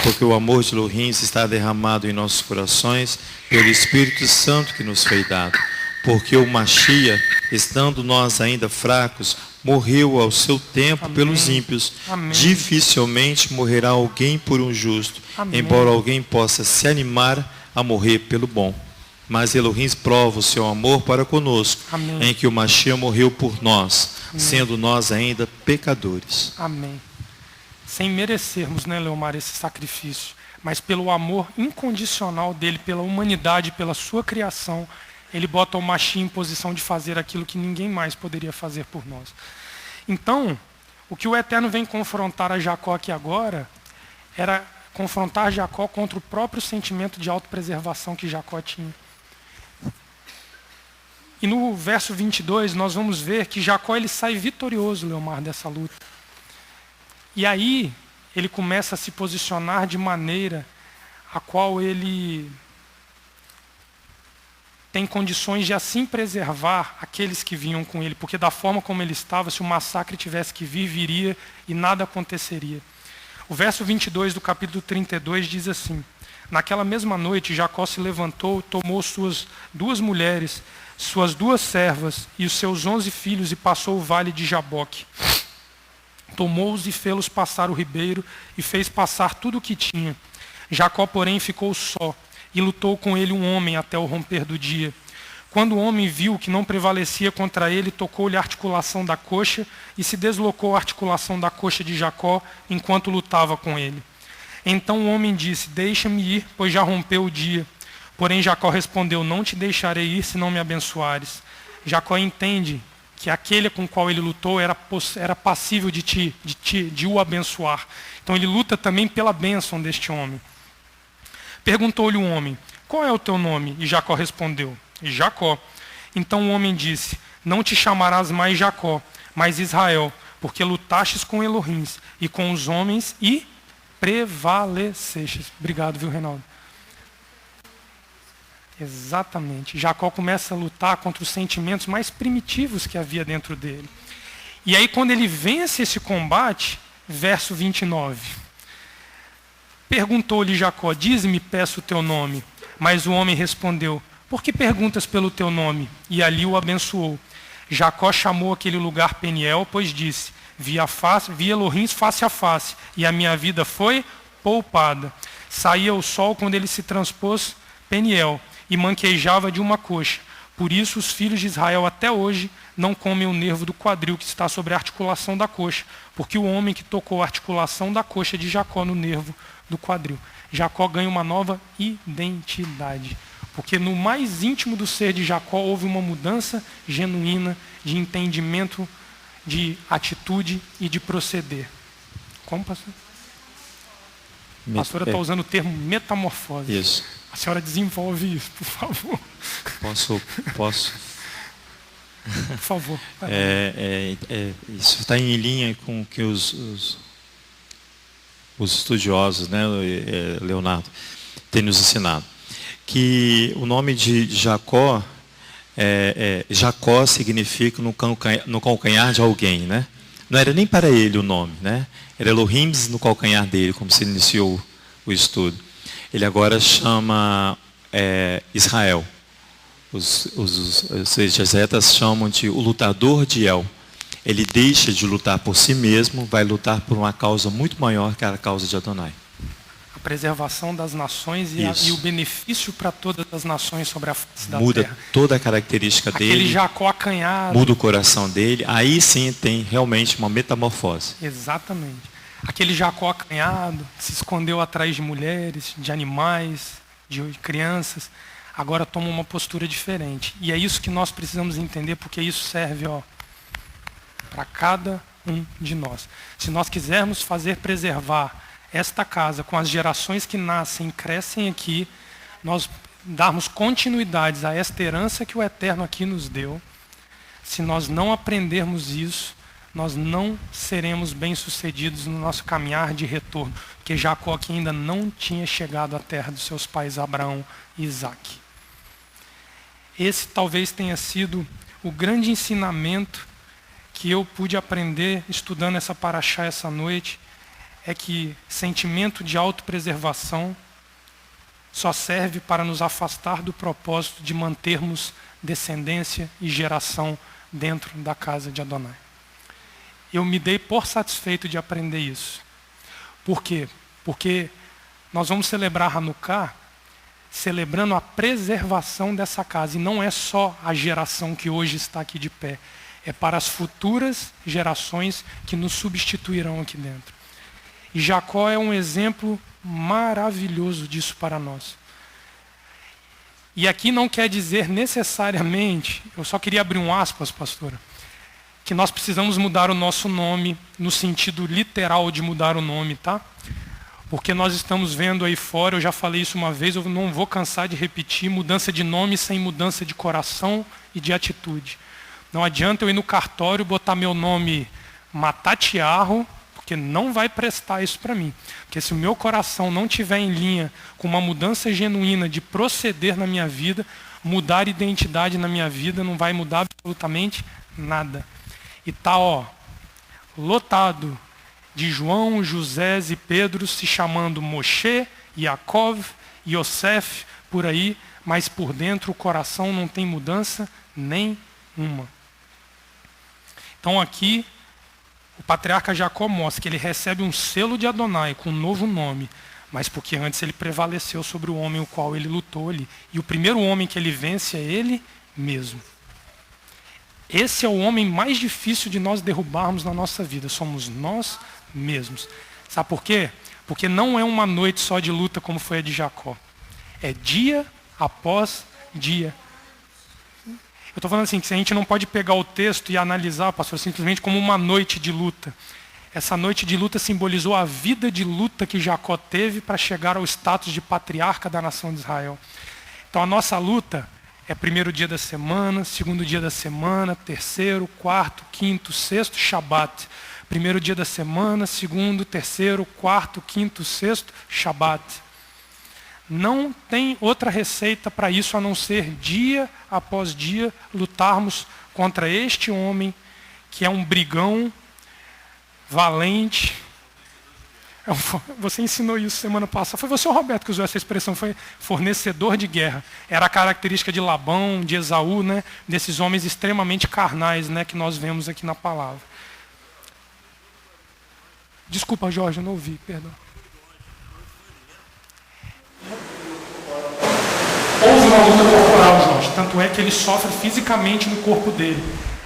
Speaker 4: porque o amor de Elohim está derramado em nossos corações pelo Espírito Santo que nos foi dado. Porque o Mashiach, estando nós ainda fracos, morreu ao seu tempo pelos ímpios. Dificilmente morrerá alguém por um justo, embora alguém possa se animar a morrer pelo bom. Mas Elohim prova o seu amor para conosco, em que o Mashiach morreu por nós, sendo nós ainda pecadores.
Speaker 1: Amém. Sem merecermos, né, Leomar, esse sacrifício, mas pelo amor incondicional dele, pela humanidade, pela sua criação, ele bota o Mashiach em posição de fazer aquilo que ninguém mais poderia fazer por nós. Então, o que o Eterno vem confrontar a Jacó aqui agora, era confrontar Jacó contra o próprio sentimento de autopreservação que Jacó tinha. E no verso 22, nós vamos ver que Jacó ele sai vitorioso, Leomar, dessa luta. E aí, ele começa a se posicionar de maneira a qual ele tem condições de assim preservar aqueles que vinham com ele, porque da forma como ele estava, se o massacre tivesse que vir, viria e nada aconteceria. O verso 22 do capítulo 32 diz assim: naquela mesma noite, Jacó se levantou, tomou suas 2 mulheres, suas 2 servas e os seus 11 filhos e passou o vale de Jaboque. Tomou-os e fê-los passar o ribeiro e fez passar tudo o que tinha. Jacó, porém, ficou só e lutou com ele um homem até o romper do dia. Quando o homem viu que não prevalecia contra ele, tocou-lhe a articulação da coxa e se deslocou a articulação da coxa de Jacó enquanto lutava com ele. Então o homem disse: deixa-me ir, pois já rompeu o dia. Porém Jacó respondeu: não te deixarei ir se não me abençoares. Jacó entende que aquele com o qual ele lutou era passível de o abençoar. Então ele luta também pela bênção deste homem. Perguntou-lhe o homem: qual é o teu nome? E Jacó respondeu: Jacó. Então o homem disse: não te chamarás mais Jacó, mas Israel, porque lutastes com Elohim e com os homens e prevalecestes. Obrigado, viu, Reinaldo? Exatamente. Jacó começa a lutar contra os sentimentos mais primitivos que havia dentro dele. E aí quando ele vence esse combate, verso 29. Perguntou-lhe Jacó: dize-me, peço o teu nome. Mas o homem respondeu: por que perguntas pelo teu nome? E ali o abençoou. Jacó chamou aquele lugar Peniel, pois disse: vi Elohim face a face, e a minha vida foi poupada. Saía o sol quando ele se transpôs Peniel, e manquejava de uma coxa. Por isso os filhos de Israel até hoje não comem o nervo do quadril que está sobre a articulação da coxa, porque o homem que tocou a articulação da coxa de Jacó no nervo do quadril. Jacó ganha uma nova identidade, porque no mais íntimo do ser de Jacó houve uma mudança genuína de entendimento, de atitude e de proceder. Como, pastor? A pastora está usando o termo metamorfose.
Speaker 4: Isso.
Speaker 1: A senhora desenvolve isso, por favor.
Speaker 4: Posso?
Speaker 1: Por favor.
Speaker 4: Isso está em linha com o que os estudiosos, né, Leonardo, têm nos ensinado. Que o nome de Jacó, Jacó significa no calcanhar de alguém, né? Não era nem para ele o nome, né? Era Elohim no calcanhar dele, como se iniciou o estudo. Ele agora chama Israel. Os exegetas chamam de o lutador de El. Ele deixa de lutar por si mesmo, vai lutar por uma causa muito maior que a causa de Adonai.
Speaker 1: A preservação das nações e o benefício para todas as nações sobre a face da terra.
Speaker 4: Muda toda a característica dele.
Speaker 1: Aquele Jacó acanhado.
Speaker 4: Muda o coração dele. Aí sim tem realmente uma metamorfose.
Speaker 1: Exatamente. Aquele Jacó acanhado, que se escondeu atrás de mulheres, de animais, de crianças, agora toma uma postura diferente. E é isso que nós precisamos entender, porque isso serve para cada um de nós. Se nós quisermos preservar esta casa com as gerações que nascem e crescem aqui, nós darmos continuidades a esta herança que o Eterno aqui nos deu, se nós não aprendermos isso, nós não seremos bem-sucedidos no nosso caminhar de retorno, porque Jacó aqui ainda não tinha chegado à terra dos seus pais Abraão e Isaac. Esse talvez tenha sido o grande ensinamento que eu pude aprender estudando essa paraxá essa noite, é que sentimento de autopreservação só serve para nos afastar do propósito de mantermos descendência e geração dentro da casa de Adonai. Eu me dei por satisfeito de aprender isso. Por quê? Porque nós vamos celebrar Hanukkah celebrando a preservação dessa casa. E não é só a geração que hoje está aqui de pé. É para as futuras gerações que nos substituirão aqui dentro. E Jacó é um exemplo maravilhoso disso para nós. E aqui não quer dizer necessariamente, eu só queria abrir um aspas, pastora, que nós precisamos mudar o nosso nome no sentido literal de mudar o nome, tá? Porque nós estamos vendo aí fora, eu já falei isso uma vez, eu não vou cansar de repetir, mudança de nome sem mudança de coração e de atitude. Não adianta eu ir no cartório, botar meu nome Matatiarro, porque não vai prestar isso para mim. Porque se o meu coração não estiver em linha com uma mudança genuína de proceder na minha vida, mudar identidade na minha vida, não vai mudar absolutamente nada. E tá, lotado de João, José e Pedro se chamando Moshe, Yaakov, Yosef, por aí, mas por dentro o coração não tem mudança nenhuma. Então aqui, o patriarca Jacó mostra que ele recebe um selo de Adonai com um novo nome, mas porque antes ele prevaleceu sobre o homem o qual ele lutou ali. E o primeiro homem que ele vence é ele mesmo. Esse é o homem mais difícil de nós derrubarmos na nossa vida, somos nós mesmos. Sabe por quê? Porque não é uma noite só de luta como foi a de Jacó. É dia após dia. Eu estou falando assim, que a gente não pode pegar o texto e analisar, pastor, simplesmente como uma noite de luta. Essa noite de luta simbolizou a vida de luta que Jacó teve para chegar ao status de patriarca da nação de Israel. Então a nossa luta é primeiro dia da semana, segundo dia da semana, terceiro, quarto, quinto, sexto, Shabat. Primeiro dia da semana, segundo, terceiro, quarto, quinto, sexto, Shabat. Não tem outra receita para isso a não ser dia após dia lutarmos contra este homem que é um brigão valente. Você ensinou isso semana passada. Foi você, Roberto, que usou essa expressão, foi fornecedor de guerra. Era a característica de Labão, de Esaú, né? Desses homens extremamente carnais, né? Que nós vemos aqui na palavra. Desculpa, Jorge, eu não ouvi, perdão. Houve uma luta corporal, Jorge, tanto é que ele sofre fisicamente no corpo dele.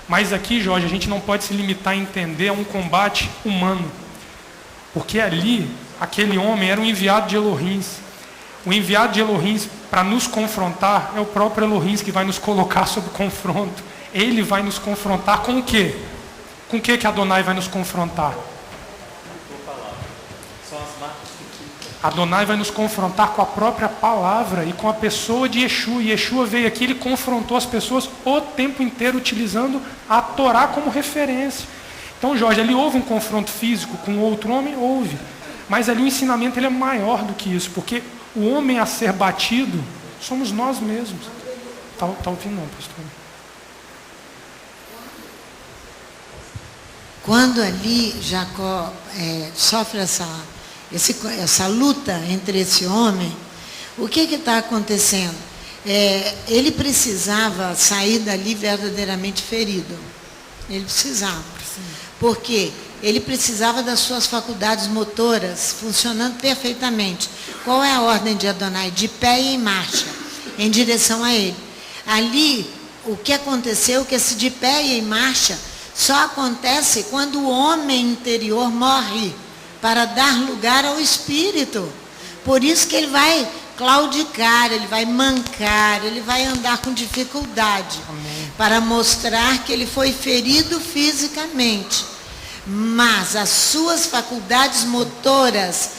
Speaker 1: Mas aqui, Jorge, a gente não pode se limitar a entender a um combate humano. Porque ali, aquele homem era um enviado de Elohim. O enviado de Elohim, para nos confrontar, é o próprio Elohim que vai nos colocar sob confronto. Ele vai nos confrontar com o quê? Com o que Adonai vai nos confrontar? Adonai vai nos confrontar com a própria palavra e com a pessoa de Yeshua. E Yeshua veio aqui, ele confrontou as pessoas o tempo inteiro, utilizando a Torá como referência. Então, Jorge, ali houve um confronto físico com outro homem? Houve. Mas ali o ensinamento ele é maior do que isso, porque o homem a ser batido somos nós mesmos. Tá ouvindo não, pastor?
Speaker 3: Quando ali Jacó sofre essa luta entre esse homem, o que está acontecendo? Ele precisava sair dali verdadeiramente ferido. Ele precisava. Porque ele precisava das suas faculdades motoras funcionando perfeitamente. Qual é a ordem de Adonai? De pé e em marcha, em direção a ele. Ali, o que aconteceu, que esse de pé e em marcha só acontece quando o homem interior morre, para dar lugar ao espírito. Por isso que ele vai claudicar, ele vai mancar, ele vai andar com dificuldade. Amém. Para mostrar que ele foi ferido fisicamente, mas as suas faculdades motoras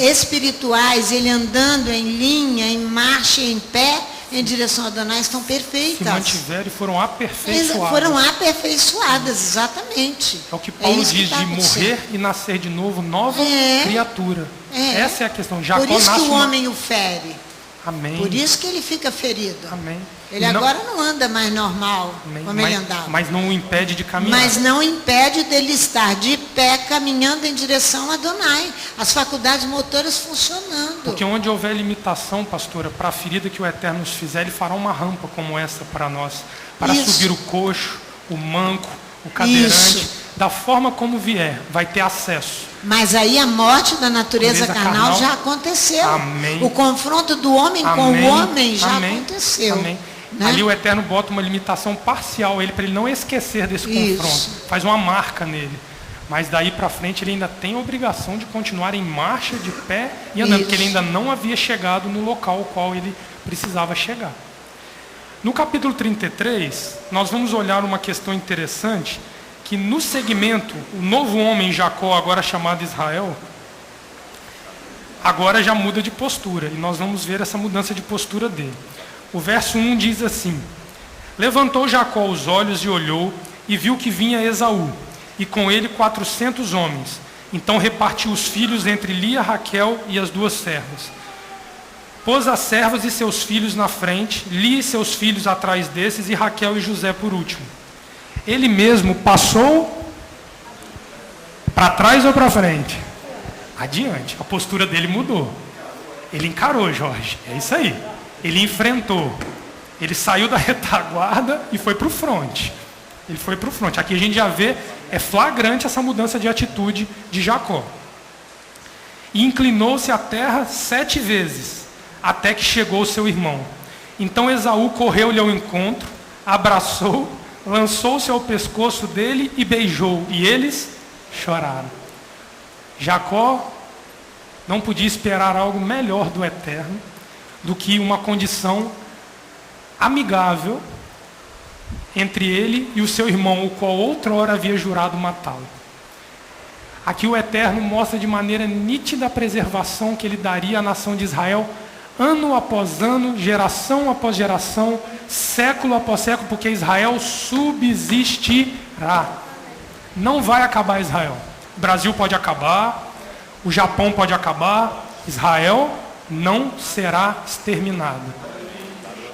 Speaker 3: espirituais, ele andando em linha, em marcha, em pé, em direção a Adonai, estão perfeitas.
Speaker 1: Se mantiveram e foram aperfeiçoadas.
Speaker 3: Foram aperfeiçoadas, exatamente.
Speaker 1: É o que Paulo diz, de morrer e nascer de novo, nova criatura. Essa é a questão. Jacó
Speaker 3: por isso
Speaker 1: nasce
Speaker 3: que o homem o fere.
Speaker 1: Amém.
Speaker 3: Por isso que ele fica ferido.
Speaker 1: Amém.
Speaker 3: Ele agora não anda mais normal,
Speaker 1: Amém.
Speaker 3: como ele andava.
Speaker 1: Mas não o impede de caminhar.
Speaker 3: Mas não impede dele estar de pé, caminhando em direção a Adonai. As faculdades motoras funcionando.
Speaker 1: Porque onde houver limitação, pastora, para a ferida que o Eterno nos fizer, ele fará uma rampa como essa para nós. Para
Speaker 3: Isso.
Speaker 1: subir o coxo, o manco, o cadeirante.
Speaker 3: Isso.
Speaker 1: Da forma como vier, vai ter acesso.
Speaker 3: Mas aí a morte da natureza carnal já aconteceu.
Speaker 1: Amém.
Speaker 3: O confronto do homem com o homem já aconteceu.
Speaker 1: Amém.
Speaker 3: Né?
Speaker 1: Ali o Eterno bota uma limitação parcial a ele, para ele não esquecer desse confronto. Faz uma marca nele. Mas daí para frente ele ainda tem a obrigação de continuar em marcha, de pé e andando, porque ele ainda não havia chegado no local ao qual ele precisava chegar. No capítulo 33, nós vamos olhar uma questão interessante, que no segmento, o novo homem Jacó, agora chamado Israel, agora já muda de postura. E nós vamos ver essa mudança de postura dele. O verso 1 diz assim: levantou Jacó os olhos e olhou, e viu que vinha Esaú, e com ele 400 homens. Então repartiu os filhos entre Lia, Raquel e as 2 servas. Pôs as servas e seus filhos na frente, Lia e seus filhos atrás desses, e Raquel e José por último. Ele mesmo passou para trás ou para frente? Adiante. A postura dele mudou. Ele encarou, Jorge. É isso aí. Ele enfrentou. Ele saiu da retaguarda e foi para o fronte. Ele foi para o fronte. Aqui a gente já vê, é flagrante essa mudança de atitude de Jacó. E inclinou-se à terra 7 vezes, até que chegou o seu irmão. Então Esaú correu-lhe ao encontro, abraçou, lançou-se ao pescoço dele e beijou, e eles choraram. Jacó não podia esperar algo melhor do Eterno do que uma condição amigável entre ele e o seu irmão, o qual outrora havia jurado matá-lo. Aqui o Eterno mostra de maneira nítida a preservação que ele daria à nação de Israel, ano após ano, geração após geração, século após século, porque Israel subsistirá. Não vai acabar Israel. O Brasil pode acabar, o Japão pode acabar, Israel não será exterminado.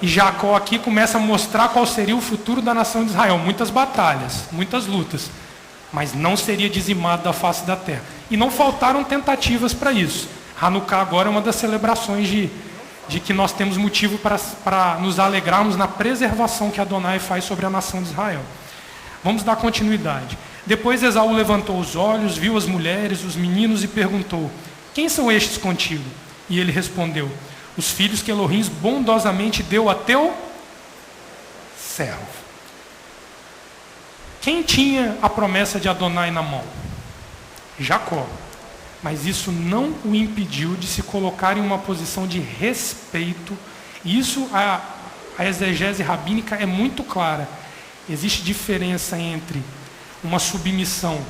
Speaker 1: E Jacó aqui começa a mostrar qual seria o futuro da nação de Israel. Muitas batalhas, muitas lutas, mas não seria dizimado da face da terra. E não faltaram tentativas para isso. Hanukkah agora é uma das celebrações de que nós temos motivo para nos alegrarmos na preservação que Adonai faz sobre a nação de Israel. Vamos dar continuidade. Depois Esaú levantou os olhos, viu as mulheres, os meninos e perguntou: quem são estes contigo? E ele respondeu: os filhos que Elohim bondosamente deu a teu servo. Quem tinha a promessa de Adonai na mão? Jacó. Mas isso não o impediu de se colocar em uma posição de respeito. E isso, a exegese rabínica é muito clara. Existe diferença entre uma submissão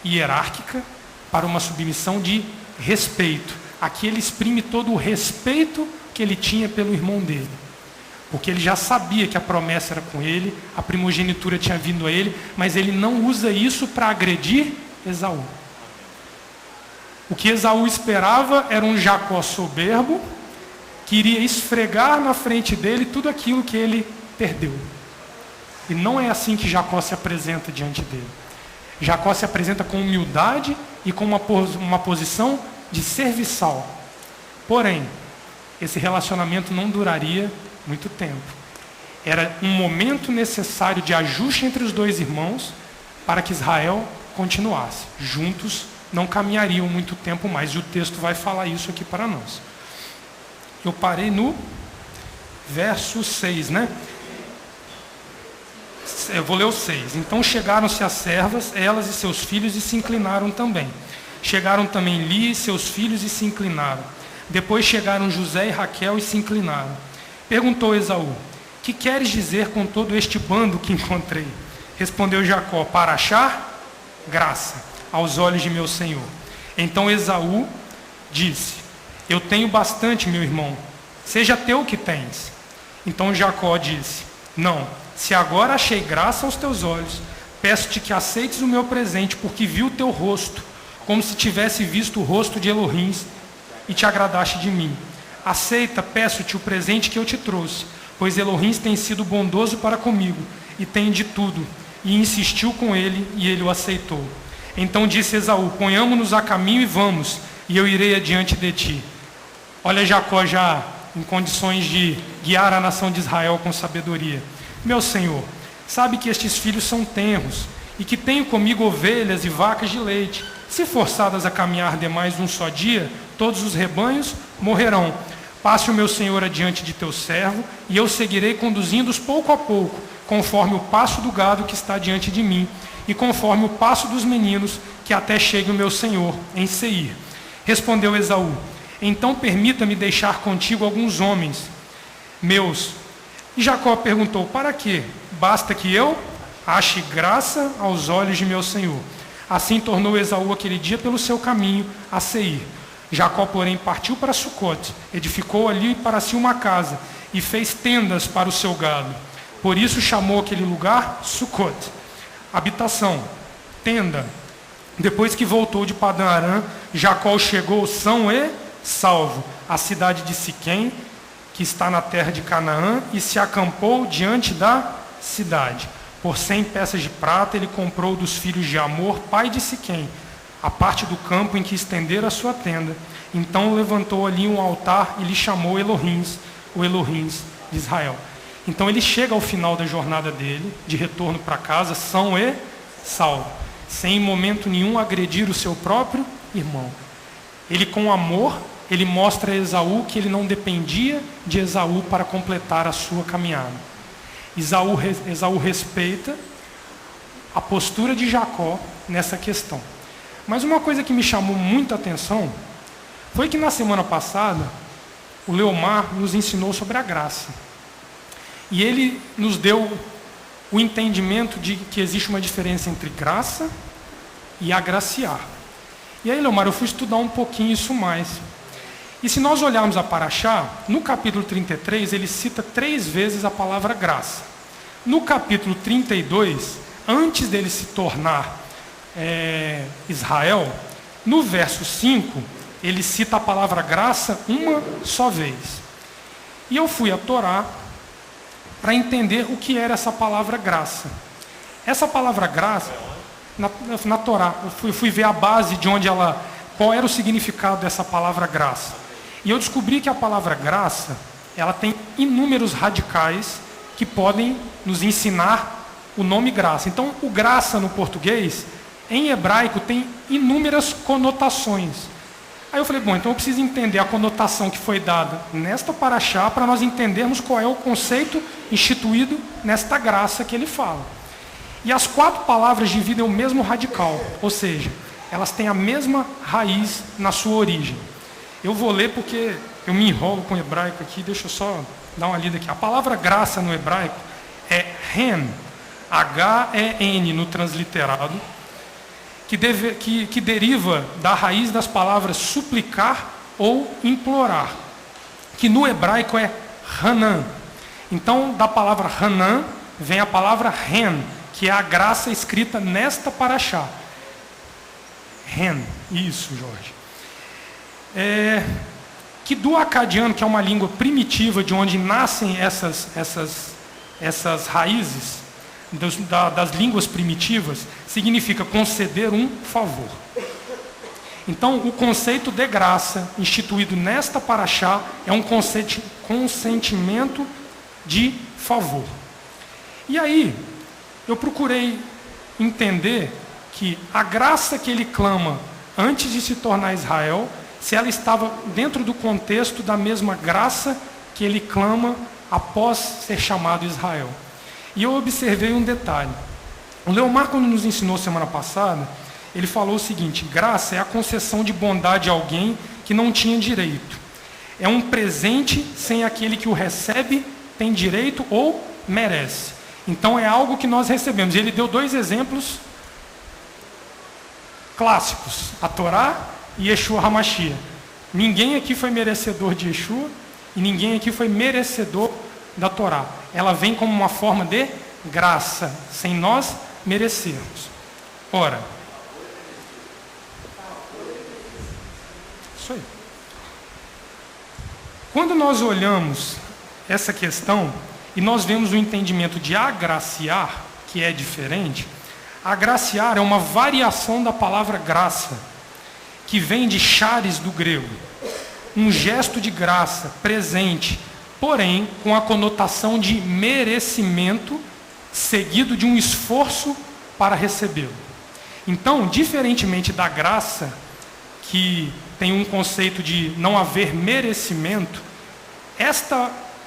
Speaker 1: hierárquica para uma submissão de respeito. Aqui ele exprime todo o respeito que ele tinha pelo irmão dele. Porque ele já sabia que a promessa era com ele, a primogenitura tinha vindo a ele, mas ele não usa isso para agredir Esaú. O que Esaú esperava era um Jacó soberbo, que iria esfregar na frente dele tudo aquilo que ele perdeu. E não é assim que Jacó se apresenta diante dele. Jacó se apresenta com humildade e com uma posição de serviçal. Porém, esse relacionamento não duraria muito tempo. Era um momento necessário de ajuste entre os 2 irmãos para que Israel continuasse. Juntos não caminhariam muito tempo mais. E o texto vai falar isso aqui para nós. Eu parei no verso 6, né? Eu vou ler o 6. Então chegaram-se as servas, elas e seus filhos, e se inclinaram também. Chegaram também Lia e seus filhos e se inclinaram. Depois chegaram José e Raquel e se inclinaram. Perguntou Esaú: que queres dizer com todo este bando que encontrei? Respondeu Jacó: para achar graça aos olhos de meu senhor. Então Esaú disse: eu tenho bastante, meu irmão, seja teu o que tens. Então Jacó disse: não, se agora achei graça aos teus olhos, peço-te que aceites o meu presente, porque vi o teu rosto, como se tivesse visto o rosto de Elohim, e te agradaste de mim. aceita, peço-te o presente que eu te trouxe, pois Elohim tem sido bondoso para comigo, e tem de tudo. E insistiu com ele, e ele o aceitou. Então disse Esaú, ponhamo-nos a caminho e vamos, e eu irei adiante de ti. Olha Jacó já em condições de guiar a nação de Israel com sabedoria. Meu senhor, sabe que estes filhos são tenros, e que tenho comigo ovelhas e vacas de leite. Se forçadas a caminhar demais um só dia, todos os rebanhos morrerão. Passe o meu senhor adiante de teu servo, e eu seguirei conduzindo-os pouco a pouco, conforme o passo do gado que está diante de mim, e conforme o passo dos meninos, que até chegue o meu senhor em Seir. Respondeu Esaú, então permita-me deixar contigo alguns homens meus. E Jacó perguntou, para quê? Basta que eu ache graça aos olhos de meu senhor. Assim tornou Esaú aquele dia pelo seu caminho a Seir. Jacó, porém, partiu para Sucote, edificou ali para si uma casa, e fez tendas para o seu gado. Por isso chamou aquele lugar Sucote, habitação, tenda. Depois que voltou de Padã Arã, Jacó chegou são e salvo à cidade de Siquém, que está na terra de Canaã, e se acampou diante da cidade. Por 100 peças de prata ele comprou dos filhos de Amor, pai de Siquém, a parte do campo em que estendera a sua tenda. Então levantou ali um altar e lhe chamou Elohims, o Elohims de Israel. Então ele chega ao final da jornada dele, de retorno para casa, são e salvo, sem em momento nenhum agredir o seu próprio irmão. Ele com amor, ele mostra a Esaú que ele não dependia de Esaú para completar a sua caminhada. Esaú respeita a postura de Jacó nessa questão. Mas uma coisa que me chamou muita atenção foi que na semana passada o Leomar nos ensinou sobre a graça. E ele nos deu o entendimento de que existe uma diferença entre graça e agraciar. E aí, Leomar, eu fui estudar um pouquinho isso mais. E se nós olharmos a Paraxá, no capítulo 33, ele cita 3 vezes a palavra graça. No capítulo 32, antes dele se tornar Israel, no verso 5, ele cita a palavra graça uma só vez. E eu fui a Torá para entender o que era essa palavra graça. Essa palavra graça, na Torá, eu fui ver a base de onde qual era o significado dessa palavra graça. E eu descobri que a palavra graça, ela tem inúmeros radicais que podem nos ensinar o nome graça. Então, o graça no português, em hebraico, tem inúmeras conotações. Aí eu falei, bom, então eu preciso entender a conotação que foi dada nesta paraxá para nós entendermos qual é o conceito instituído nesta graça que ele fala. E as 4 palavras dividem o mesmo radical, ou seja, elas têm a mesma raiz na sua origem. Eu vou ler porque eu me enrolo com o hebraico aqui, deixa eu só dar uma lida aqui. A palavra graça no hebraico é hen, H-E-N no transliterado, que deriva da raiz das palavras suplicar ou implorar, que no hebraico é hanan. Então, da palavra hanan, vem a palavra hen, que é a graça escrita nesta paraxá. Hen, isso, Jorge. Que do acadiano, que é uma língua primitiva, de onde nascem essas raízes, das línguas primitivas, significa conceder um favor. Então, o conceito de graça instituído nesta paraxá é um consentimento de favor. E aí, eu procurei entender que a graça que ele clama antes de se tornar Israel, se ela estava dentro do contexto da mesma graça que ele clama após ser chamado Israel. E eu observei um detalhe. O Leomar, quando nos ensinou semana passada, ele falou o seguinte: graça é a concessão de bondade a alguém que não tinha direito. É um presente sem aquele que o recebe tem direito ou merece. Então é algo que nós recebemos. E ele deu 2 exemplos clássicos: a Torá e Yeshua HaMashiach. Ninguém aqui foi merecedor de Yeshua e ninguém aqui foi merecedor da Torá. Ela vem como uma forma de graça, sem nós merecermos. Ora, isso aí. Quando nós olhamos essa questão e nós vemos o entendimento de agraciar, que é diferente, agraciar é uma variação da palavra graça, que vem de charis do grego. Um gesto de graça, presente, porém com a conotação de merecimento, seguido de um esforço para recebê-lo. Então, diferentemente da graça, que tem um conceito de não haver merecimento,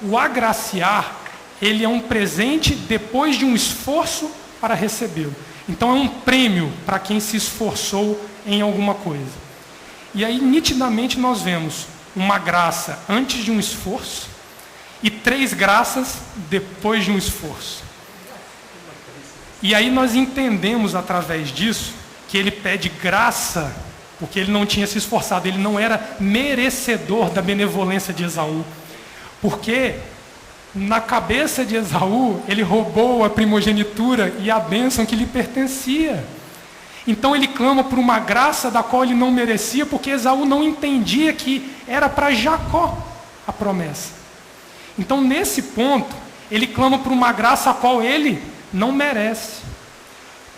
Speaker 1: o agraciar, ele é um presente depois de um esforço para recebê-lo. Então é um prêmio para quem se esforçou em alguma coisa. E aí, nitidamente, nós vemos uma graça antes de um esforço e 3 graças depois de um esforço. E aí nós entendemos através disso que ele pede graça porque ele não tinha se esforçado, ele não era merecedor da benevolência de Esaú. Porque na cabeça de Esaú, ele roubou a primogenitura e a bênção que lhe pertencia. Então ele clama por uma graça da qual ele não merecia, porque Esaú não entendia que era para Jacó a promessa. Então nesse ponto, ele clama por uma graça a qual ele não merece.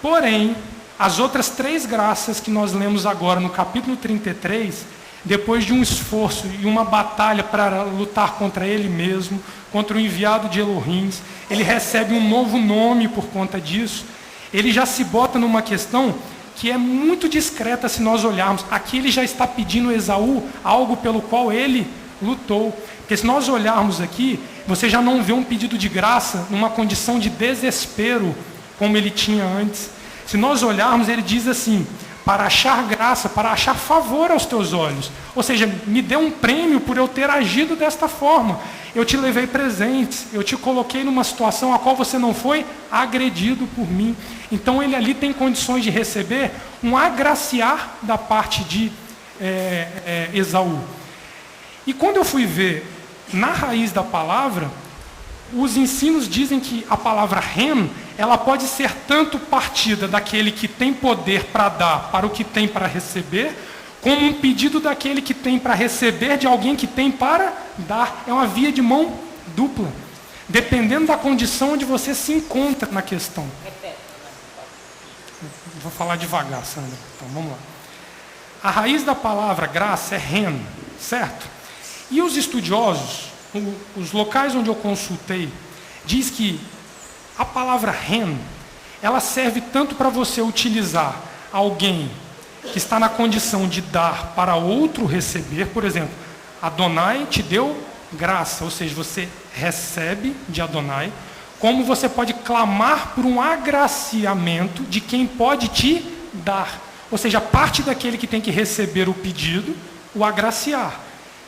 Speaker 1: Porém, as outras 3 graças que nós lemos agora no capítulo 33, depois de um esforço e uma batalha para lutar contra ele mesmo, contra o enviado de Elohim, ele recebe um novo nome por conta disso. Ele já se bota numa questão que é muito discreta se nós olharmos. Aqui ele já está pedindo a Esaú algo pelo qual ele lutou. Porque se nós olharmos aqui, você já não vê um pedido de graça numa condição de desespero, como ele tinha antes. Se nós olharmos, ele diz assim: para achar graça, para achar favor aos teus olhos. Ou seja, me dê um prêmio por eu ter agido desta forma. Eu te levei presentes, eu te coloquei numa situação a qual você não foi agredido por mim. Então ele ali tem condições de receber um agraciar da parte de Esaú. E quando eu fui ver na raiz da palavra, os ensinos dizem que a palavra ren, ela pode ser tanto partida daquele que tem poder para dar para o que tem para receber, como um pedido daquele que tem para receber de alguém que tem para dar. É uma via de mão dupla, dependendo da condição onde você se encontra na questão. Vou falar devagar, Sandra. Então, vamos lá. A raiz da palavra graça é ren, certo? E os estudiosos, os locais onde eu consultei, diz que a palavra ren, ela serve tanto para você utilizar alguém que está na condição de dar para outro receber. Por exemplo, Adonai te deu graça, ou seja, você recebe de Adonai, como você pode clamar por um agraciamento de quem pode te dar. Ou seja, parte daquele que tem que receber o pedido, o agraciar.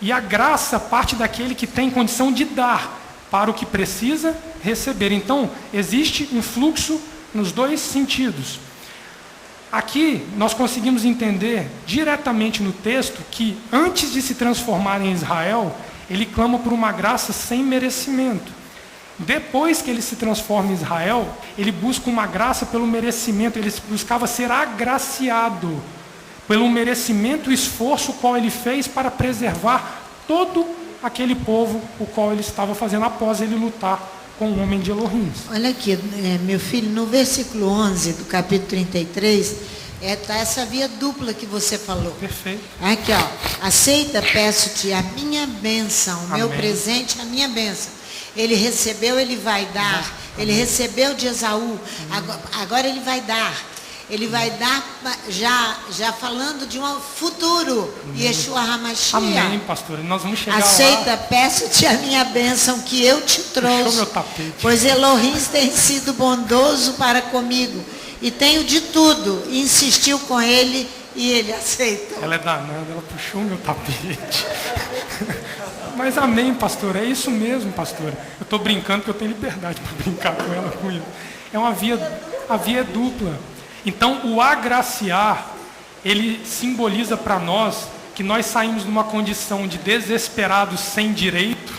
Speaker 1: E a graça parte daquele que tem condição de dar para o que precisa receber. Então, existe um fluxo nos 2 sentidos. Aqui, nós conseguimos entender diretamente no texto que, antes de se transformar em Israel, ele clama por uma graça sem merecimento. Depois que ele se transforma em Israel, ele busca uma graça pelo merecimento, ele buscava ser agraciado pelo merecimento e esforço qual ele fez para preservar todo aquele povo o qual ele estava fazendo após ele lutar com o homem de Elohim.
Speaker 3: Olha aqui, meu filho, no versículo 11 do capítulo 33, está essa via dupla que você falou.
Speaker 1: Perfeito.
Speaker 3: Aqui, ó, aceita, peço-te a minha bênção, o meu presente, a minha bênção. Ele recebeu, ele vai dar. Amém. Ele recebeu de Esaú, agora ele vai dar. Ele vai dar, já falando de um futuro, Yeshua HaMashiach.
Speaker 1: Amém, pastor. Nós vamos chegar
Speaker 3: Aceita,
Speaker 1: lá.
Speaker 3: peço-te a minha bênção que eu te trouxe, pois Elohim tem sido bondoso para comigo, e tenho de tudo. E insistiu com ele, e ele aceitou.
Speaker 1: Ela é danada, ela puxou meu tapete. Mas amém, pastor, é isso mesmo, pastor. Eu estou brincando porque eu tenho liberdade para brincar com ela, com ele. É a via é dupla. Então, o agraciar, ele simboliza para nós que nós saímos de uma condição de desesperados sem direito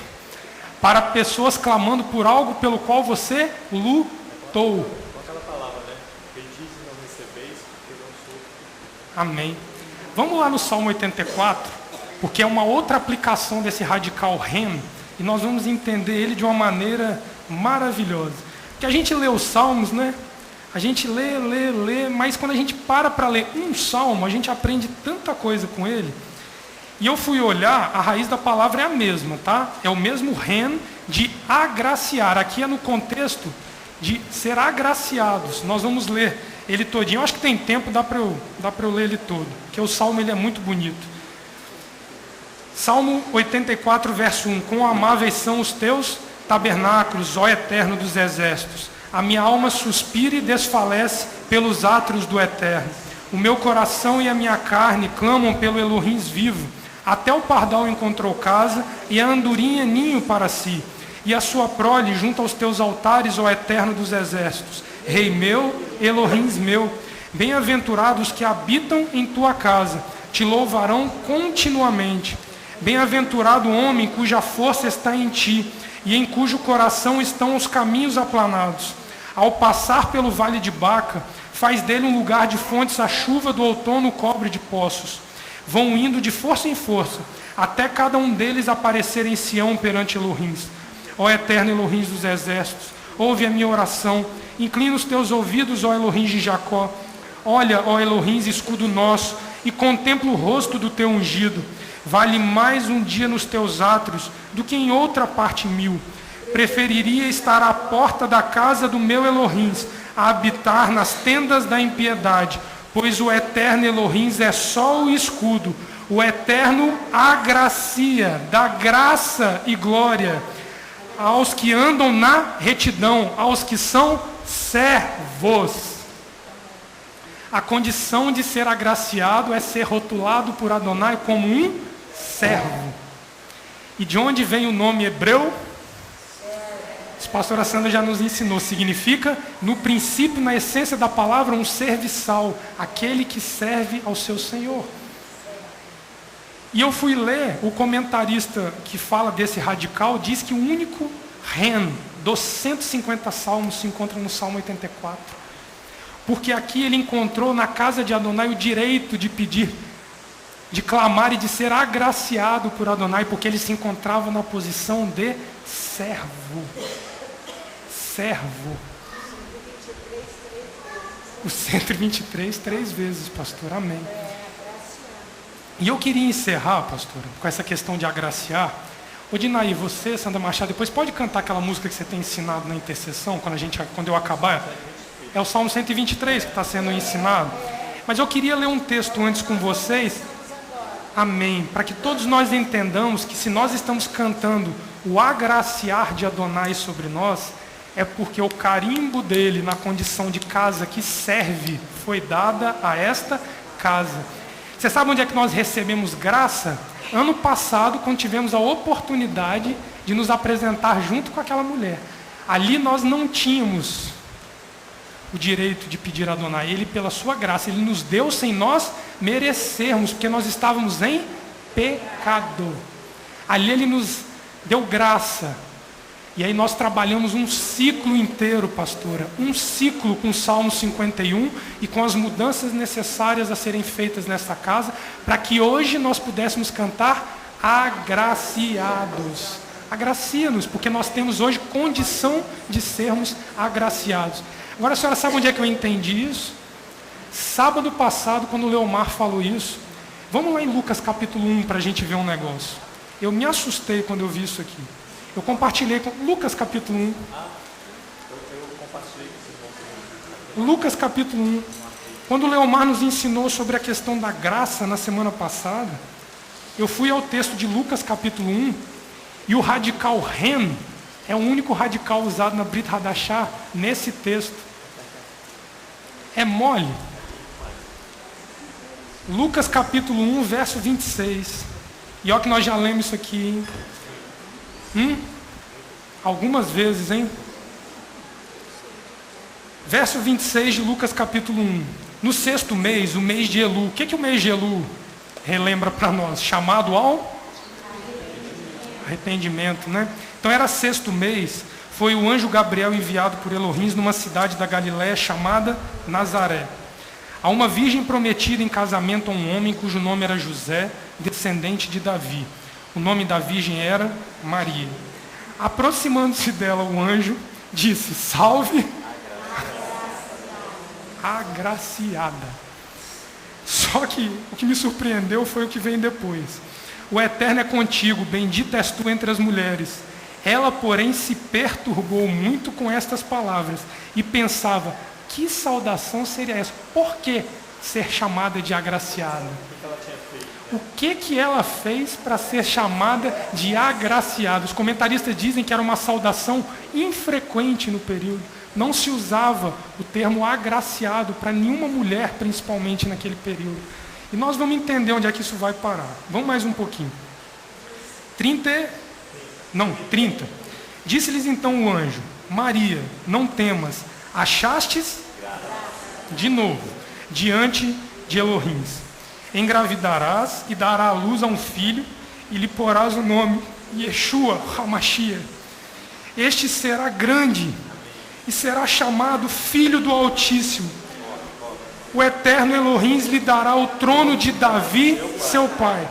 Speaker 1: para pessoas clamando por algo pelo qual você lutou.
Speaker 5: Aquela palavra, né? Pedis e não recebeis, porque não sou.
Speaker 1: Amém. Vamos lá no Salmo 84, porque é uma outra aplicação desse radical ren, e nós vamos entender ele de uma maneira maravilhosa. Porque a gente lê os salmos, né? A gente lê, mas quando a gente para ler um salmo, a gente aprende tanta coisa com ele. E eu fui olhar, a raiz da palavra é a mesma, tá? É o mesmo ren de agraciar. Aqui é no contexto de ser agraciados. Nós vamos ler ele todinho. Eu acho que tem tempo, dá para eu ler ele todo, porque o salmo ele é muito bonito. Salmo 84, verso 1. Quão amáveis são os teus tabernáculos, ó Eterno dos exércitos. A minha alma suspira e desfalece pelos átrios do Eterno. O meu coração e a minha carne clamam pelo Elohim vivo. Até o pardal encontrou casa e a andorinha ninho para si. E a sua prole junto aos teus altares, ó Eterno dos exércitos. Rei meu, Elohim meu. Bem-aventurados que habitam em tua casa, te louvarão continuamente. Bem-aventurado o homem cuja força está em ti, e em cujo coração estão os caminhos aplanados. Ao passar pelo vale de Baca, faz dele um lugar de fontes, a chuva do outono cobre de poços. Vão indo de força em força, até cada um deles aparecer em Sião perante Elohim. Ó Eterno Elohim dos exércitos, ouve a minha oração, inclina os teus ouvidos, ó Elohim de Jacó. Olha, ó Elohim, escudo nosso, e contempla o rosto do teu ungido. Vale mais um dia nos teus átrios do que em outra parte 1000. Preferiria estar à porta da casa do meu Elohim, a habitar nas tendas da impiedade, pois o Eterno Elohim é só o escudo. O Eterno agracia, dá graça e glória aos que andam na retidão, aos que são servos. A condição de ser agraciado é ser rotulado por Adonai como um servo. E de onde vem o nome hebreu? A pastora Sandra já nos ensinou. Significa, no princípio, na essência da palavra, um serviçal. Aquele que serve ao seu Senhor. E eu fui ler, o comentarista que fala desse radical, diz que o único ren dos 150 salmos se encontra no Salmo 84. Porque aqui ele encontrou na casa de Adonai o direito de pedir, de clamar e de ser agraciado por Adonai, porque ele se encontrava na posição de servo. Servo. O 123, 3 vezes, pastor, amém. E eu queria encerrar, pastora, com essa questão de agraciar. Ô Dinaí, você, Sandra Machado, depois pode cantar aquela música que você tem ensinado na intercessão, quando eu acabar. É o Salmo 123 que está sendo ensinado. Mas eu queria ler um texto antes com vocês. Amém. Para que todos nós entendamos que se nós estamos cantando o agraciar de Adonai sobre nós, é porque o carimbo dele na condição de casa que serve foi dada a esta casa. Você sabe onde é que nós recebemos graça? Ano passado, quando tivemos a oportunidade de nos apresentar junto com aquela mulher. Ali nós não tínhamos o direito de pedir a Adonai. Ele, pela sua graça, ele nos deu sem nós merecermos, porque nós estávamos em pecado. Ali ele nos deu graça. E aí nós trabalhamos um ciclo inteiro, pastora, um ciclo com o Salmo 51 e com as mudanças necessárias a serem feitas nessa casa, para que hoje nós pudéssemos cantar agraciados. Agracia-nos, porque nós temos hoje condição de sermos agraciados. Agora a senhora sabe onde é que eu entendi isso? Sábado passado, quando o Leomar falou isso, vamos lá em Lucas capítulo 1 para a gente ver um negócio. Eu me assustei quando eu vi isso aqui. Eu compartilhei com Lucas capítulo 1. Lucas capítulo 1. Quando o Leomar nos ensinou sobre a questão da graça na semana passada, eu fui ao texto de Lucas capítulo 1, e o radical ren é o único radical usado na Brit Hadashah nesse texto. É mole. Lucas capítulo 1, verso 26. E olha que nós já lemos isso aqui, hein? Algumas vezes, hein? Verso 26 de Lucas capítulo 1. No 6º mês, o mês de Elu. O que o mês de Elu relembra para nós? Chamado ao arrependimento, né? Então era 6º mês. Foi o anjo Gabriel enviado por Elohim numa cidade da Galiléia chamada Nazaré. A uma virgem prometida em casamento a um homem cujo nome era José, descendente de Davi. O nome da virgem era Maria. Aproximando-se dela, o anjo disse: salve, agraciada. Só que o que me surpreendeu foi o que vem depois. O Eterno é contigo, bendita és tu entre as mulheres. Ela, porém, se perturbou muito com estas palavras e pensava: que saudação seria essa? Por que ser chamada de agraciada? O que ela fez para ser chamada de agraciada? Os comentaristas dizem que era uma saudação infrequente no período. Não se usava o termo agraciado para nenhuma mulher, principalmente naquele período. E nós vamos entender onde é que isso vai parar. Vamos mais um pouquinho. 30. Disse-lhes então o anjo: Maria, não temas, achastes, de novo, diante de Elohim. Engravidarás e darás à luz a um filho, e lhe porás o nome Yeshua HaMashiach. Este será grande e será chamado Filho do Altíssimo. O eterno Elohim lhe dará o trono de Davi, seu pai.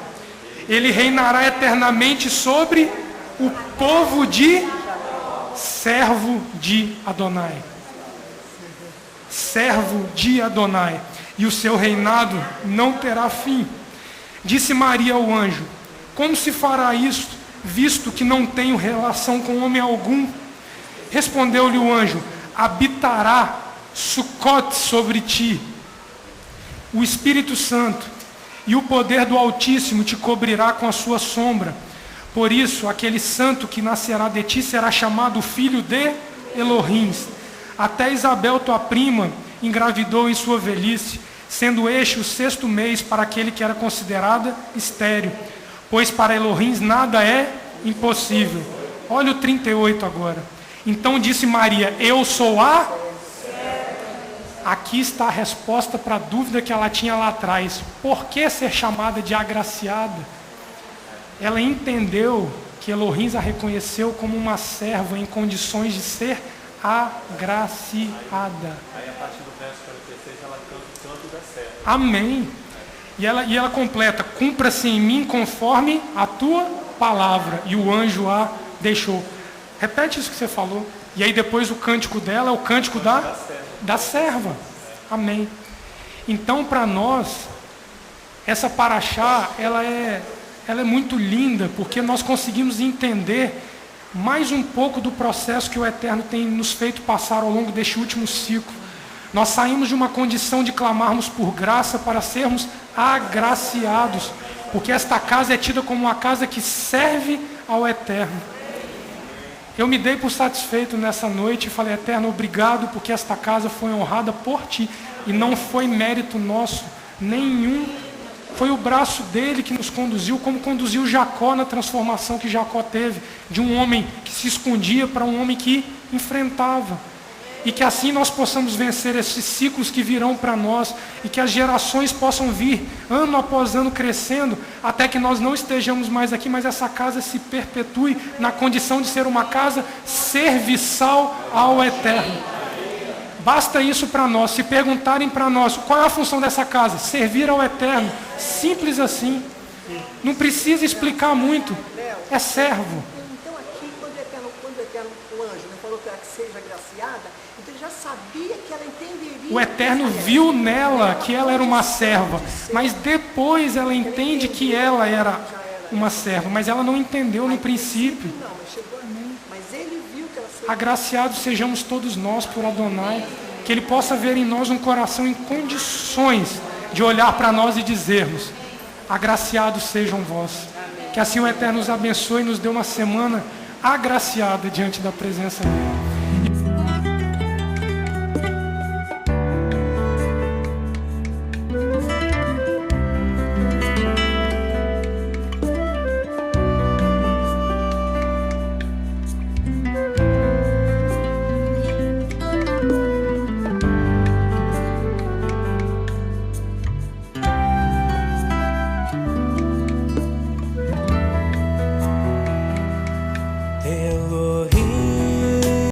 Speaker 1: Ele reinará eternamente sobre o povo de servo de Adonai. Servo de Adonai. E o seu reinado não terá fim. Disse Maria ao anjo: como se fará isto, visto que não tenho relação com homem algum? Respondeu-lhe o anjo: habitará Sucote sobre ti o Espírito Santo, e o poder do Altíssimo te cobrirá com a sua sombra. Por isso, aquele santo que nascerá de ti será chamado filho de Elohim. Até Isabel, tua prima, engravidou em sua velhice, sendo este o 6º mês para aquele que era considerada estéril, pois para Elohim nada é impossível. Olha o 38 agora. Então disse Maria: eu sou a... Aqui está a resposta para a dúvida que ela tinha lá atrás. Por que ser chamada de agraciada? Ela entendeu que Elohim a reconheceu como uma serva em condições de ser agraciada.
Speaker 5: Aí a partir do verso 46 ela canta o canto da serva.
Speaker 1: Amém. E ela completa: cumpra-se em mim conforme a tua palavra. E o anjo a deixou. Repete isso que você falou. E aí depois o cântico dela é o cântico da serva. Amém. Então, para nós, essa paraxá, ela é muito linda, porque nós conseguimos entender mais um pouco do processo que o Eterno tem nos feito passar ao longo deste último ciclo. Nós saímos de uma condição de clamarmos por graça para sermos agraciados, porque esta casa é tida como uma casa que serve ao Eterno. Eu me dei por satisfeito nessa noite e falei: Eterno, obrigado, porque esta casa foi honrada por Ti, e não foi mérito nosso nenhum. Foi o braço dele que nos conduziu, como conduziu Jacó na transformação que Jacó teve, de um homem que se escondia para um homem que enfrentava. E que assim nós possamos vencer esses ciclos que virão para nós, e que as gerações possam vir, ano após ano, crescendo, até que nós não estejamos mais aqui, mas essa casa se perpetue na condição de ser uma casa serviçal ao Eterno. Basta isso para nós. Se perguntarem para nós qual é a função dessa casa, servir ao Eterno, simples assim. Não precisa explicar muito, é servo.
Speaker 6: Então aqui, quando o anjo falou para ela que seja agraciada, então ele já sabia que ela entenderia.
Speaker 1: O Eterno viu nela que ela era uma serva, mas depois ela entende que ela era uma serva, mas ela não entendeu no princípio.
Speaker 6: Mas ele viu que ela seria.
Speaker 1: Agraciados sejamos todos nós por Adonai, que Ele possa ver em nós um coração em condições de olhar para nós e dizermos: agraciados sejam vós. Que assim o Eterno nos abençoe e nos dê uma semana agraciada diante da presença dEle.